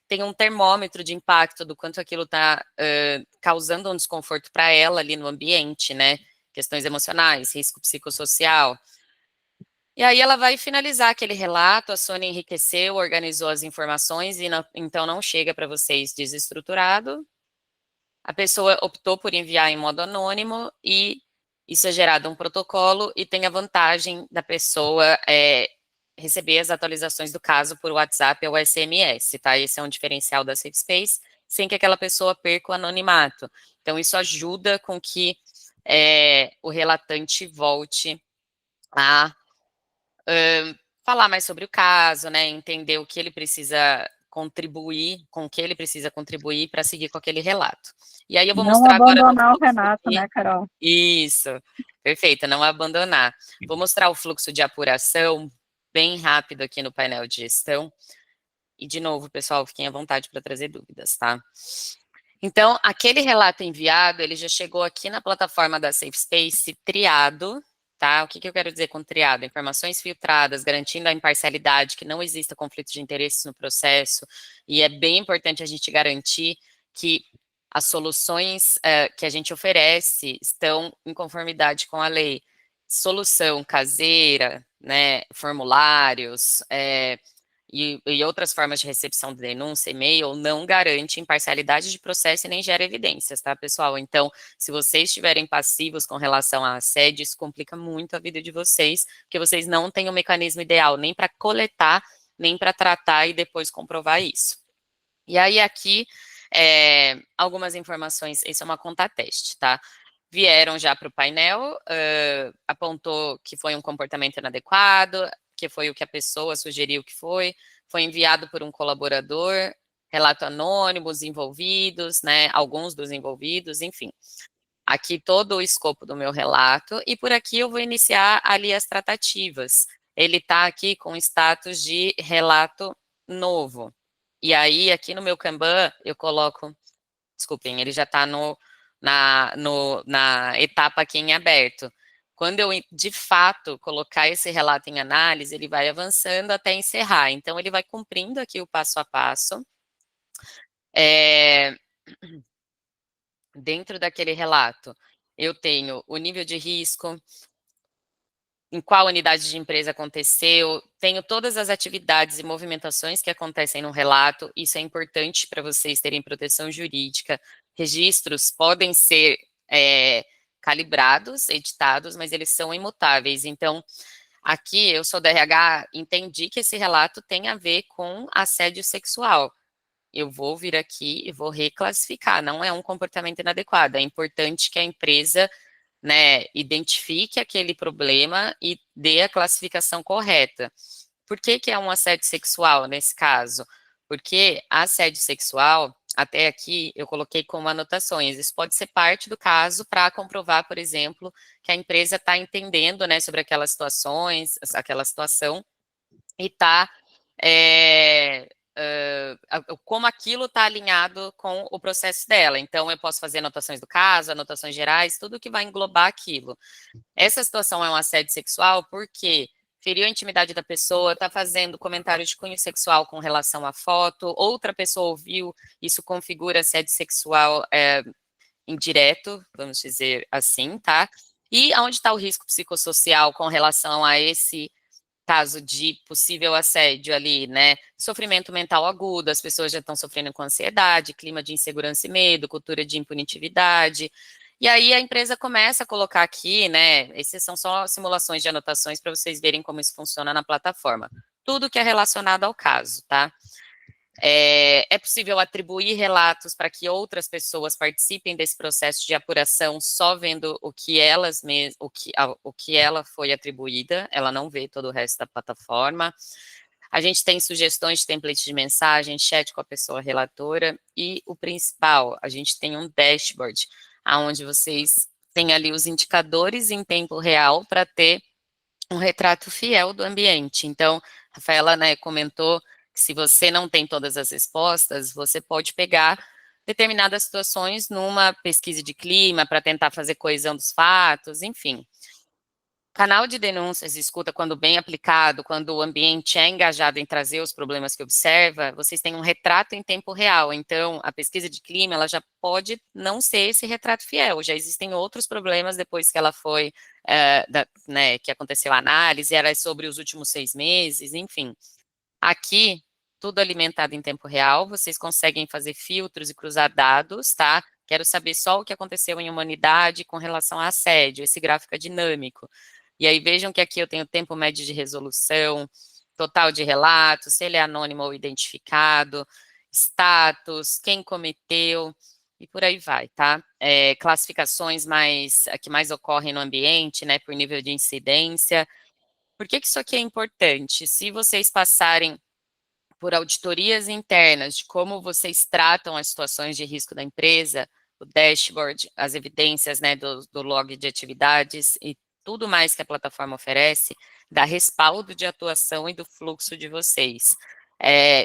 Tem um termômetro de impacto do quanto aquilo está causando um desconforto para ela ali no ambiente, né? Questões emocionais, risco psicossocial. E aí ela vai finalizar aquele relato, a Sônia enriqueceu, organizou as informações e então não chega para vocês desestruturado. A pessoa optou por enviar em modo anônimo e isso é gerado um protocolo e tem a vantagem da pessoa receber as atualizações do caso por WhatsApp ou SMS, tá? Esse é um diferencial da SafeSpace, sem que aquela pessoa perca o anonimato. Então, isso ajuda com que o relatante volte a falar mais sobre o caso, né? Entender o que ele precisa contribuir, com o que ele precisa contribuir para seguir com aquele relato. E aí eu vou Não mostrar agora no abandonar o fluxo Renato, aqui. né, Carol? Isso, perfeito, não abandonar. Vou mostrar o fluxo de apuração bem rápido aqui no painel de gestão. E, de novo, pessoal, fiquem à vontade para trazer dúvidas, tá? Então, aquele relato enviado, ele já chegou aqui na plataforma da SafeSpace triado, tá? O que eu quero dizer com triado? Informações filtradas, garantindo a imparcialidade, que não exista conflito de interesses no processo, e é bem importante a gente garantir que as soluções que a gente oferece estão em conformidade com a lei. Solução caseira, né, formulários, e outras formas de recepção de denúncia, e-mail, não garante imparcialidade de processo e nem gera evidências, tá, pessoal? Então, se vocês estiverem passivos com relação a assédio, isso complica muito a vida de vocês, porque vocês não têm o mecanismo ideal nem para coletar, nem para tratar e depois comprovar isso. E aí, aqui, algumas informações, isso é uma conta teste, tá? Vieram já para o painel, apontou que foi um comportamento inadequado, que foi o que a pessoa sugeriu que foi enviado por um colaborador, relato anônimo, os envolvidos, né, alguns dos envolvidos, enfim. Aqui todo o escopo do meu relato, e por aqui eu vou iniciar ali as tratativas. Ele está aqui com status de relato novo. E aí, aqui no meu Kanban, eu coloco, desculpem, ele já está na etapa aqui em aberto. Quando eu, de fato, colocar esse relato em análise, ele vai avançando até encerrar. Então, ele vai cumprindo aqui o passo a passo. Dentro daquele relato, eu tenho o nível de risco, em qual unidade de empresa aconteceu, tenho todas as atividades e movimentações que acontecem no relato, isso é importante para vocês terem proteção jurídica. Registros podem ser calibrados, editados, mas eles são imutáveis. Então, aqui eu sou da RH, entendi que esse relato tem a ver com assédio sexual. Eu vou vir aqui e vou reclassificar, não é um comportamento inadequado, é importante que a empresa, né, identifique aquele problema e dê a classificação correta. Por que é um assédio sexual nesse caso? Porque assédio sexual, até aqui eu coloquei como anotações, isso pode ser parte do caso para comprovar, por exemplo, que a empresa está entendendo, né, sobre aquelas situações, aquela situação, e está como aquilo está alinhado com o processo dela. Então, eu posso fazer anotações do caso, anotações gerais, tudo que vai englobar aquilo. Essa situação é um assédio sexual porque feriu a intimidade da pessoa, está fazendo comentário de cunho sexual com relação à foto, outra pessoa ouviu, isso configura assédio sexual indireto, vamos dizer assim, tá? E onde está o risco psicossocial com relação a esse caso de possível assédio ali, né, sofrimento mental agudo, as pessoas já estão sofrendo com ansiedade, clima de insegurança e medo, cultura de impunitividade, e aí a empresa começa a colocar aqui, né, esses são só simulações de anotações para vocês verem como isso funciona na plataforma, tudo que é relacionado ao caso, tá? É possível atribuir relatos para que outras pessoas participem desse processo de apuração só vendo o que elas mesmas, o que ela foi atribuída, ela não vê todo o resto da plataforma. A gente tem sugestões de template de mensagem, chat com a pessoa relatora e o principal, a gente tem um dashboard, onde vocês têm ali os indicadores em tempo real para ter um retrato fiel do ambiente. Então, a Rafaela, né, comentou que se você não tem todas as respostas, você pode pegar determinadas situações numa pesquisa de clima para tentar fazer coesão dos fatos, enfim. canal de denúncias e escuta, quando bem aplicado, quando o ambiente é engajado em trazer os problemas que observa, vocês têm um retrato em tempo real. Então, a pesquisa de clima, ela já pode não ser esse retrato fiel. Já existem outros problemas depois que ela foi, né, que aconteceu a análise, era sobre os últimos 6 meses, enfim. Aqui, tudo alimentado em tempo real, vocês conseguem fazer filtros e cruzar dados, tá? Quero saber só o que aconteceu em uma unidade com relação a assédio, esse gráfico é dinâmico. E aí vejam que aqui eu tenho tempo médio de resolução, total de relatos, se ele é anônimo ou identificado, status, quem cometeu, e por aí vai, tá? Classificações que mais ocorrem no ambiente, né, por nível de incidência. Por que isso aqui é importante? Se vocês passarem por auditorias internas de como vocês tratam as situações de risco da empresa, o dashboard, as evidências, né, do log de atividades e tudo mais que a plataforma oferece, dá respaldo de atuação e do fluxo de vocês.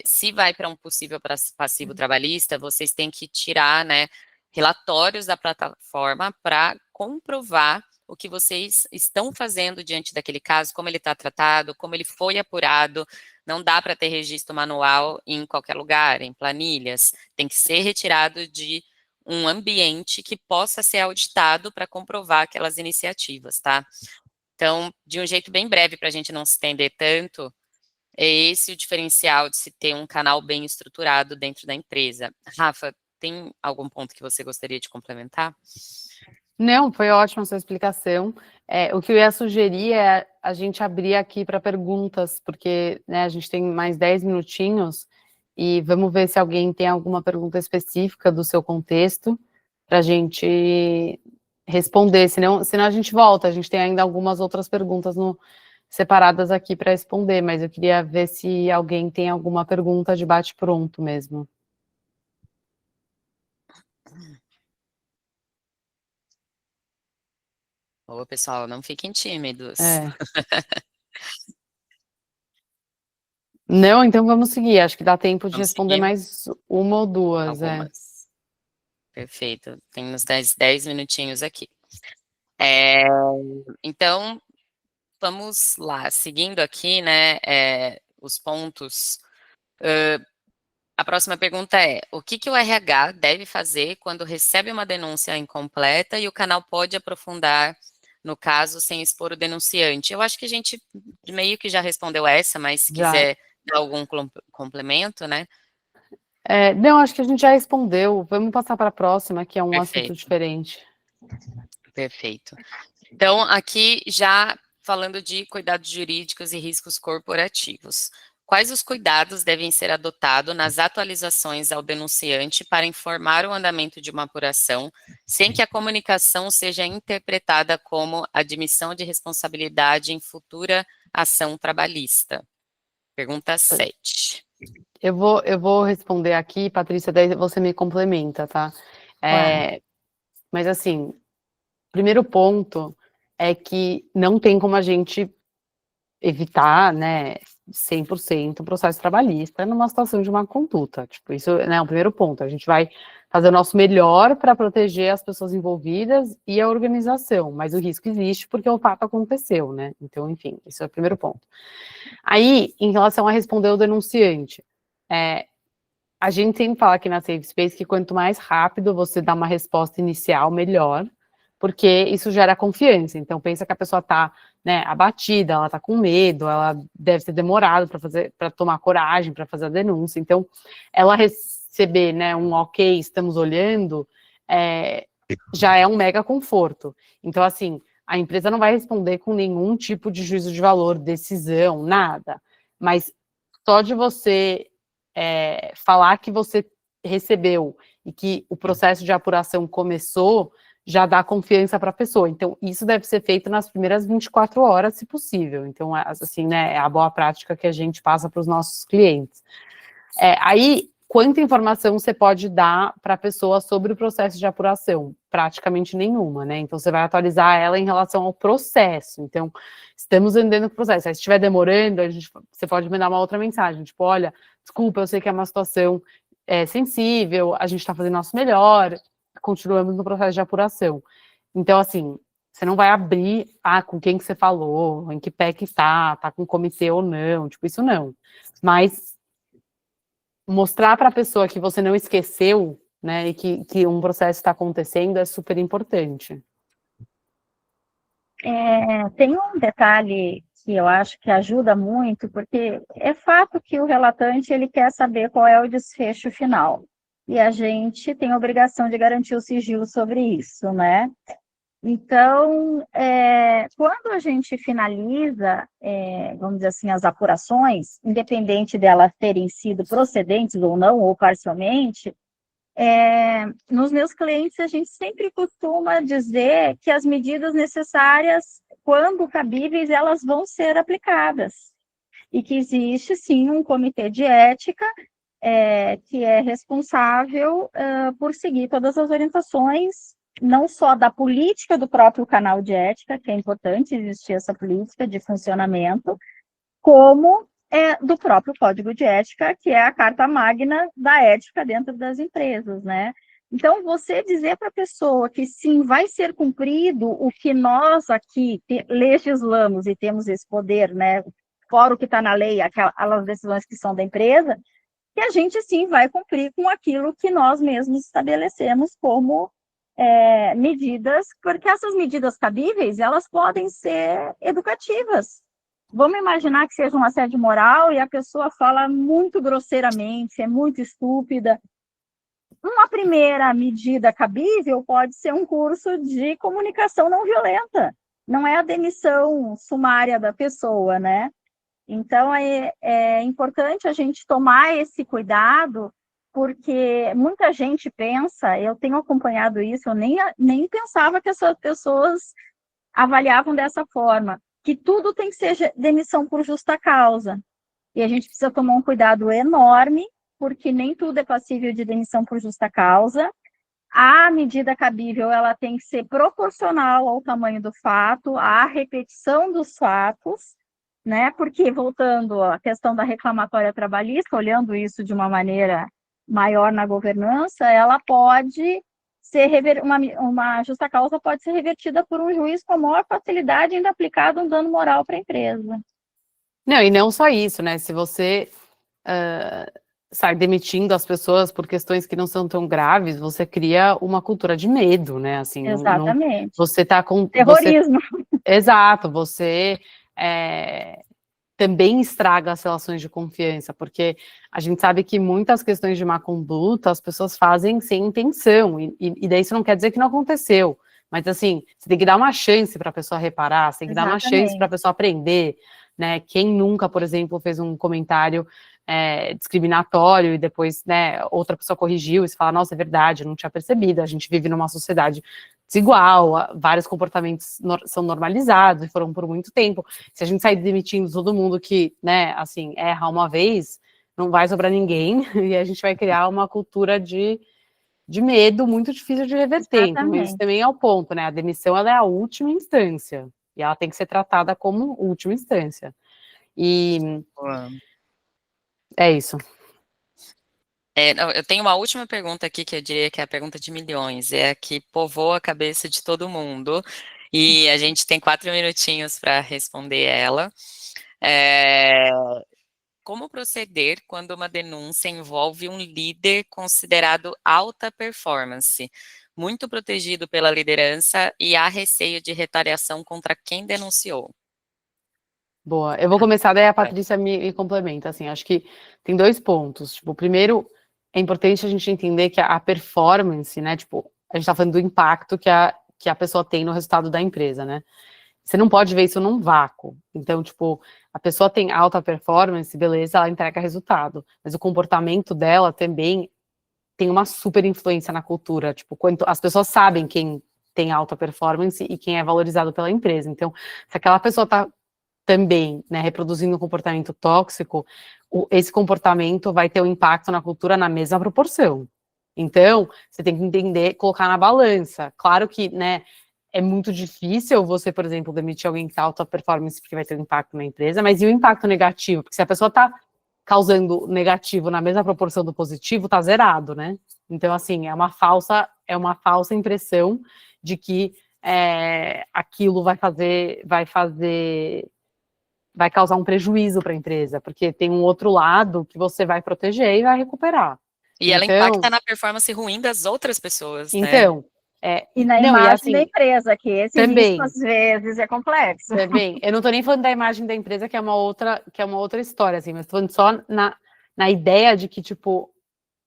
Se vai para um possível passivo trabalhista, vocês têm que tirar, né, relatórios da plataforma para comprovar o que vocês estão fazendo diante daquele caso, como ele está tratado, como ele foi apurado. Não dá para ter registro manual em qualquer lugar, em planilhas. Tem que ser retirado de um ambiente que possa ser auditado para comprovar aquelas iniciativas, tá? Então, de um jeito bem breve, para a gente não se estender tanto, é esse o diferencial de se ter um canal bem estruturado dentro da empresa. Rafa, tem algum ponto que você gostaria de complementar? Não, foi ótima a sua explicação. O que eu ia sugerir é a gente abrir aqui para perguntas, porque, né, a gente tem mais 10 minutinhos e vamos ver se alguém tem alguma pergunta específica do seu contexto para a gente responder, senão a gente volta, a gente tem ainda algumas outras perguntas separadas aqui para responder, mas eu queria ver se alguém tem alguma pergunta de bate-pronto mesmo. Ô, pessoal, não fiquem tímidos. Não, então vamos seguir. Acho que dá tempo de Vamos responder seguir? mais uma ou duas. Algumas. Perfeito. Tem uns 10 minutinhos aqui. Então, vamos lá. Seguindo aqui, né, os pontos. A próxima pergunta é: o que o RH deve fazer quando recebe uma denúncia incompleta e o canal pode aprofundar no caso sem expor o denunciante? Eu acho que a gente meio que já respondeu essa, mas se quiser dar algum complemento, né? Não, acho que a gente já respondeu. Vamos passar para a próxima, que é um Perfeito. assunto diferente. Perfeito. Então, aqui já falando de cuidados jurídicos e riscos corporativos. Quais os cuidados devem ser adotados nas atualizações ao denunciante para informar o andamento de uma apuração, sem que a comunicação seja interpretada como admissão de responsabilidade em futura ação trabalhista? Pergunta 7. Eu vou responder aqui, Patrícia, daí você me complementa, tá? Mas assim, primeiro ponto é que não tem como a gente evitar, né, 100% o processo trabalhista numa situação de má conduta. Tipo, isso, né, é o primeiro ponto. A gente vai fazer o nosso melhor para proteger as pessoas envolvidas e a organização, mas o risco existe porque o fato aconteceu, né? Então, enfim, isso é o primeiro ponto. Aí, em relação a responder o denunciante, a gente sempre fala aqui na Safe Space que quanto mais rápido você dá uma resposta inicial, melhor, porque isso gera confiança. Então, pensa que a pessoa está, né, abatida, ela está com medo, ela deve ter demorado para tomar coragem, para fazer a denúncia. Então, ela receber, né, um ok, estamos olhando, já é um mega conforto. Então, assim, a empresa não vai responder com nenhum tipo de juízo de valor, decisão, nada. Mas só de você falar que você recebeu e que o processo de apuração começou, já dá confiança para a pessoa. Então, isso deve ser feito nas primeiras 24 horas, se possível. Então, assim, né, é a boa prática que a gente passa para os nossos clientes. Aí, quanta informação você pode dar para a pessoa sobre o processo de apuração? Praticamente nenhuma, né? Então, você vai atualizar ela em relação ao processo. Então, estamos andando com o processo. Aí, se estiver demorando, você pode mandar uma outra mensagem, tipo, olha, desculpa, eu sei que é uma situação sensível, a gente está fazendo o nosso melhor, continuamos no processo de apuração. Então, assim, Você não vai abrir, com quem que você falou, em que pé que tá com comitê ou não, tipo, isso não. Mas mostrar para a pessoa que você não esqueceu, né, e que um processo está acontecendo é super importante. Tem um detalhe que eu acho que ajuda muito, porque é fato que o relatante ele quer saber qual é o desfecho final. E a gente tem a obrigação de garantir o sigilo sobre isso, né? Então, quando a gente finaliza, vamos dizer assim, as apurações, independente delas terem sido procedentes ou não, ou parcialmente, nos meus clientes a gente sempre costuma dizer que as medidas necessárias, quando cabíveis, elas vão ser aplicadas. E que existe, sim, um comitê de ética que é responsável por seguir todas as orientações, não só da política do próprio canal de ética, que é importante existir essa política de funcionamento, como do próprio código de ética, que é a carta magna da ética dentro das empresas, né? Então, você dizer para a pessoa que sim, vai ser cumprido o que nós aqui legislamos e temos esse poder, né? Fora o que está na lei, aquelas decisões que são da empresa, que a gente sim vai cumprir com aquilo que nós mesmos estabelecemos como medidas, porque essas medidas cabíveis, elas podem ser educativas. Vamos imaginar que seja um assédio moral e a pessoa fala muito grosseiramente, é muito estúpida. Uma primeira medida cabível pode ser um curso de comunicação não violenta, não é a demissão sumária da pessoa, né? Então, é importante a gente tomar esse cuidado, porque muita gente pensa, eu tenho acompanhado isso, eu nem pensava que essas pessoas avaliavam dessa forma, que tudo tem que ser demissão por justa causa. E a gente precisa tomar um cuidado enorme, porque nem tudo é passível de demissão por justa causa. A medida cabível, ela tem que ser proporcional ao tamanho do fato, à repetição dos fatos, né? Porque, voltando à questão da reclamatória trabalhista, olhando isso de uma maneira maior na governança, ela pode ser uma justa causa pode ser revertida por um juiz com a maior facilidade, ainda aplicado um dano moral para a empresa. Não, e não só isso, né? Se você sai demitindo as pessoas por questões que não são tão graves, você cria uma cultura de medo, né? Assim, Exatamente. você tá com terrorismo. Exato, você também estraga as relações de confiança, porque a gente sabe que muitas questões de má conduta as pessoas fazem sem intenção, e daí isso não quer dizer que não aconteceu, mas assim, você tem que dar uma chance para a pessoa reparar, você tem que dar uma chance para a pessoa aprender, né? Quem nunca, por exemplo, fez um comentário discriminatório e depois, né, outra pessoa corrigiu e você fala, nossa, é verdade, eu não tinha percebido, a gente vive numa sociedade desigual, vários comportamentos são normalizados e foram por muito tempo. Se a gente sair demitindo todo mundo que, né, assim, erra uma vez, não vai sobrar ninguém e a gente vai criar uma cultura de medo muito difícil de reverter. Então, esse também é o ponto, né? A demissão, ela é a última instância e ela tem que ser tratada como última instância. E é isso. Eu tenho uma última pergunta aqui, que eu diria que é a pergunta de milhões, é a que povoa a cabeça de todo mundo, e a gente tem 4 minutinhos para responder ela. Como proceder quando uma denúncia envolve um líder considerado alta performance, muito protegido pela liderança e há receio de retaliação contra quem denunciou? Boa, eu vou começar, daí a Patrícia me complementa, assim, acho que tem 2 pontos, tipo, primeiro, é importante a gente entender que a performance, né, tipo, a gente tá falando do impacto que a pessoa tem no resultado da empresa, né, você não pode ver isso num vácuo, então, tipo, a pessoa tem alta performance, beleza, ela entrega resultado, mas o comportamento dela também tem uma super influência na cultura, tipo, quando as pessoas sabem quem tem alta performance e quem é valorizado pela empresa, então, se aquela pessoa tá também, né, reproduzindo um comportamento tóxico, esse comportamento vai ter um impacto na cultura na mesma proporção. Então, você tem que entender, colocar na balança. Claro que, né, é muito difícil você, por exemplo, demitir alguém que está alta performance porque vai ter um impacto na empresa, mas e o impacto negativo? Porque se a pessoa está causando negativo na mesma proporção do positivo, está zerado, né? Então, assim, é uma falsa impressão de que aquilo vai causar um prejuízo para a empresa, porque tem um outro lado que você vai proteger e vai recuperar. E ela impacta na performance ruim das outras pessoas, né? E na imagem da empresa, que esse risco, às vezes, é complexo. Também. Eu não estou nem falando da imagem da empresa, que é uma outra história, assim, mas estou falando só na ideia de que, tipo,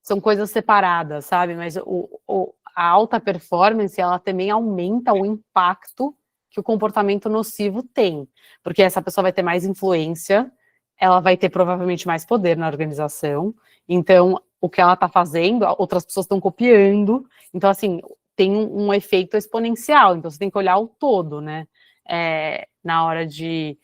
são coisas separadas, sabe? Mas a alta performance, ela também aumenta o impacto que o comportamento nocivo tem. Porque essa pessoa vai ter mais influência, ela vai ter provavelmente mais poder na organização, então o que ela está fazendo, outras pessoas estão copiando, então assim, tem um efeito exponencial, então você tem que olhar o todo, né, na hora de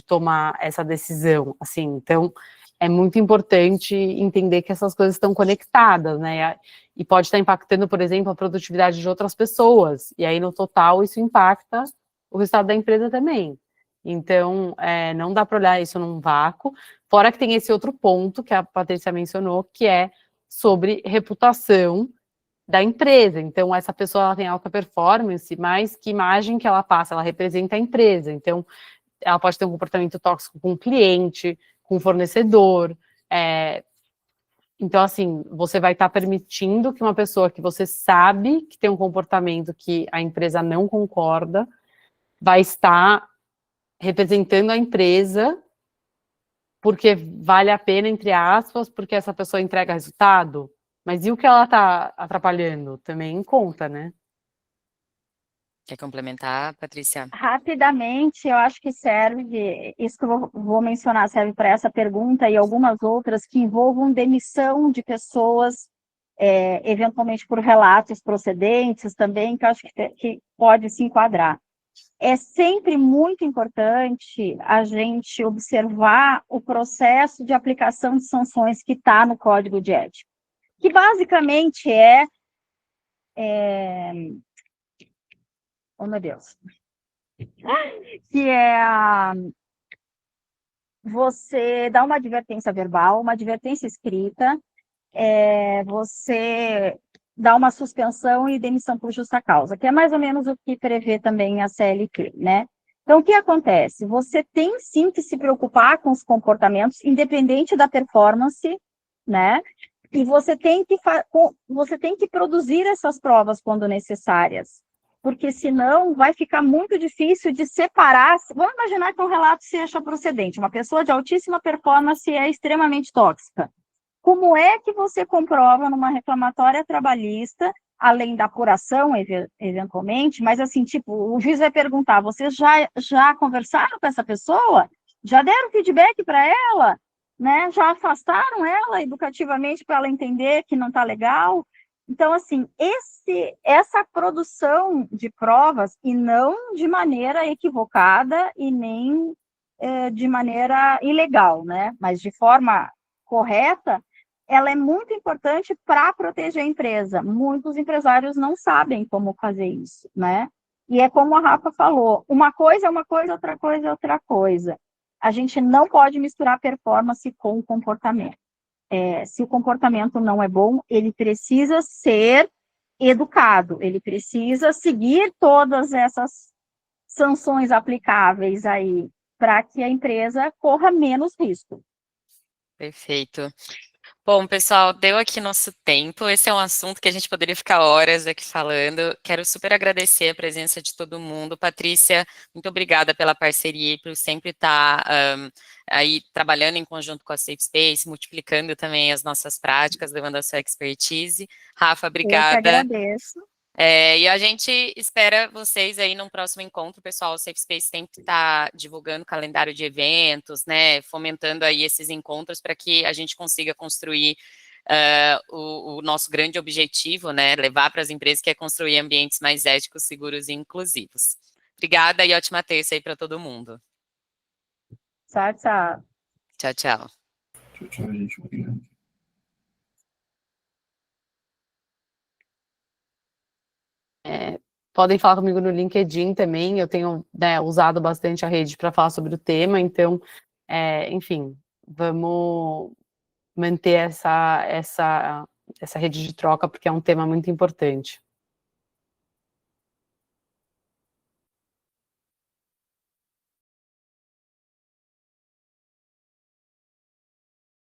tomar essa decisão, assim, então é muito importante entender que essas coisas estão conectadas, né, e pode estar impactando, por exemplo, a produtividade de outras pessoas, e aí no total isso impacta o resultado da empresa também. Então, não dá para olhar isso num vácuo, fora que tem esse outro ponto que a Patrícia mencionou, que é sobre reputação da empresa. Então, essa pessoa ela tem alta performance, mas que imagem que ela passa? Ela representa a empresa. Então, ela pode ter um comportamento tóxico com o cliente, com o fornecedor. Então, assim, você vai estar permitindo que uma pessoa que você sabe que tem um comportamento que a empresa não concorda, vai estar representando a empresa porque vale a pena, entre aspas, porque essa pessoa entrega resultado. Mas e o que ela está atrapalhando? Também conta, né? Quer complementar, Patrícia? Rapidamente, eu acho que serve, isso que eu vou mencionar serve para essa pergunta e algumas outras que envolvam demissão de pessoas, eventualmente por relatos procedentes também, que eu acho que pode se enquadrar. É sempre muito importante a gente observar o processo de aplicação de sanções que está no Código de Ética, que basicamente oh meu Deus, que você dá uma advertência verbal, uma advertência escrita, você dá uma suspensão e demissão por justa causa, que é mais ou menos o que prevê também a CLT, né? Então, o que acontece? Você tem sim que se preocupar com os comportamentos, independente da performance, né? E você tem que produzir essas provas quando necessárias, porque senão vai ficar muito difícil de separar. Vamos imaginar que um relato seja procedente, uma pessoa de altíssima performance é extremamente tóxica. Como é que você comprova numa reclamatória trabalhista, além da apuração, eventualmente, mas assim, tipo, o juiz vai perguntar, vocês já conversaram com essa pessoa? Já deram feedback para ela? Né? Já afastaram ela educativamente para ela entender que não está legal? Então, assim, essa produção de provas, e não de maneira equivocada e nem de maneira ilegal, né? Mas de forma correta, ela é muito importante para proteger a empresa. Muitos empresários não sabem como fazer isso, né? E é como a Rafa falou, uma coisa é uma coisa, outra coisa é outra coisa. A gente não pode misturar performance com comportamento. Se o comportamento não é bom, ele precisa ser educado, ele precisa seguir todas essas sanções aplicáveis aí para que a empresa corra menos risco. Perfeito. Bom, pessoal, deu aqui nosso tempo. Esse é um assunto que a gente poderia ficar horas aqui falando. Quero super agradecer a presença de todo mundo. Patrícia, muito obrigada pela parceria e por sempre estar aí trabalhando em conjunto com a Safe Space, multiplicando também as nossas práticas, levando a sua expertise. Rafa, obrigada. Eu que agradeço. E a gente espera vocês aí num próximo encontro, pessoal. O Safe Space sempre está divulgando calendário de eventos, né, fomentando aí esses encontros para que a gente consiga construir o nosso grande objetivo, né, levar para as empresas, que é construir ambientes mais éticos, seguros e inclusivos. Obrigada e ótima terça aí para todo mundo. Tchau, tchau. Tchau, tchau. Tchau, tchau, gente. Obrigado. Podem falar comigo no LinkedIn também, eu tenho, né, usado bastante a rede para falar sobre o tema, então, enfim, vamos manter essa rede de troca, porque é um tema muito importante.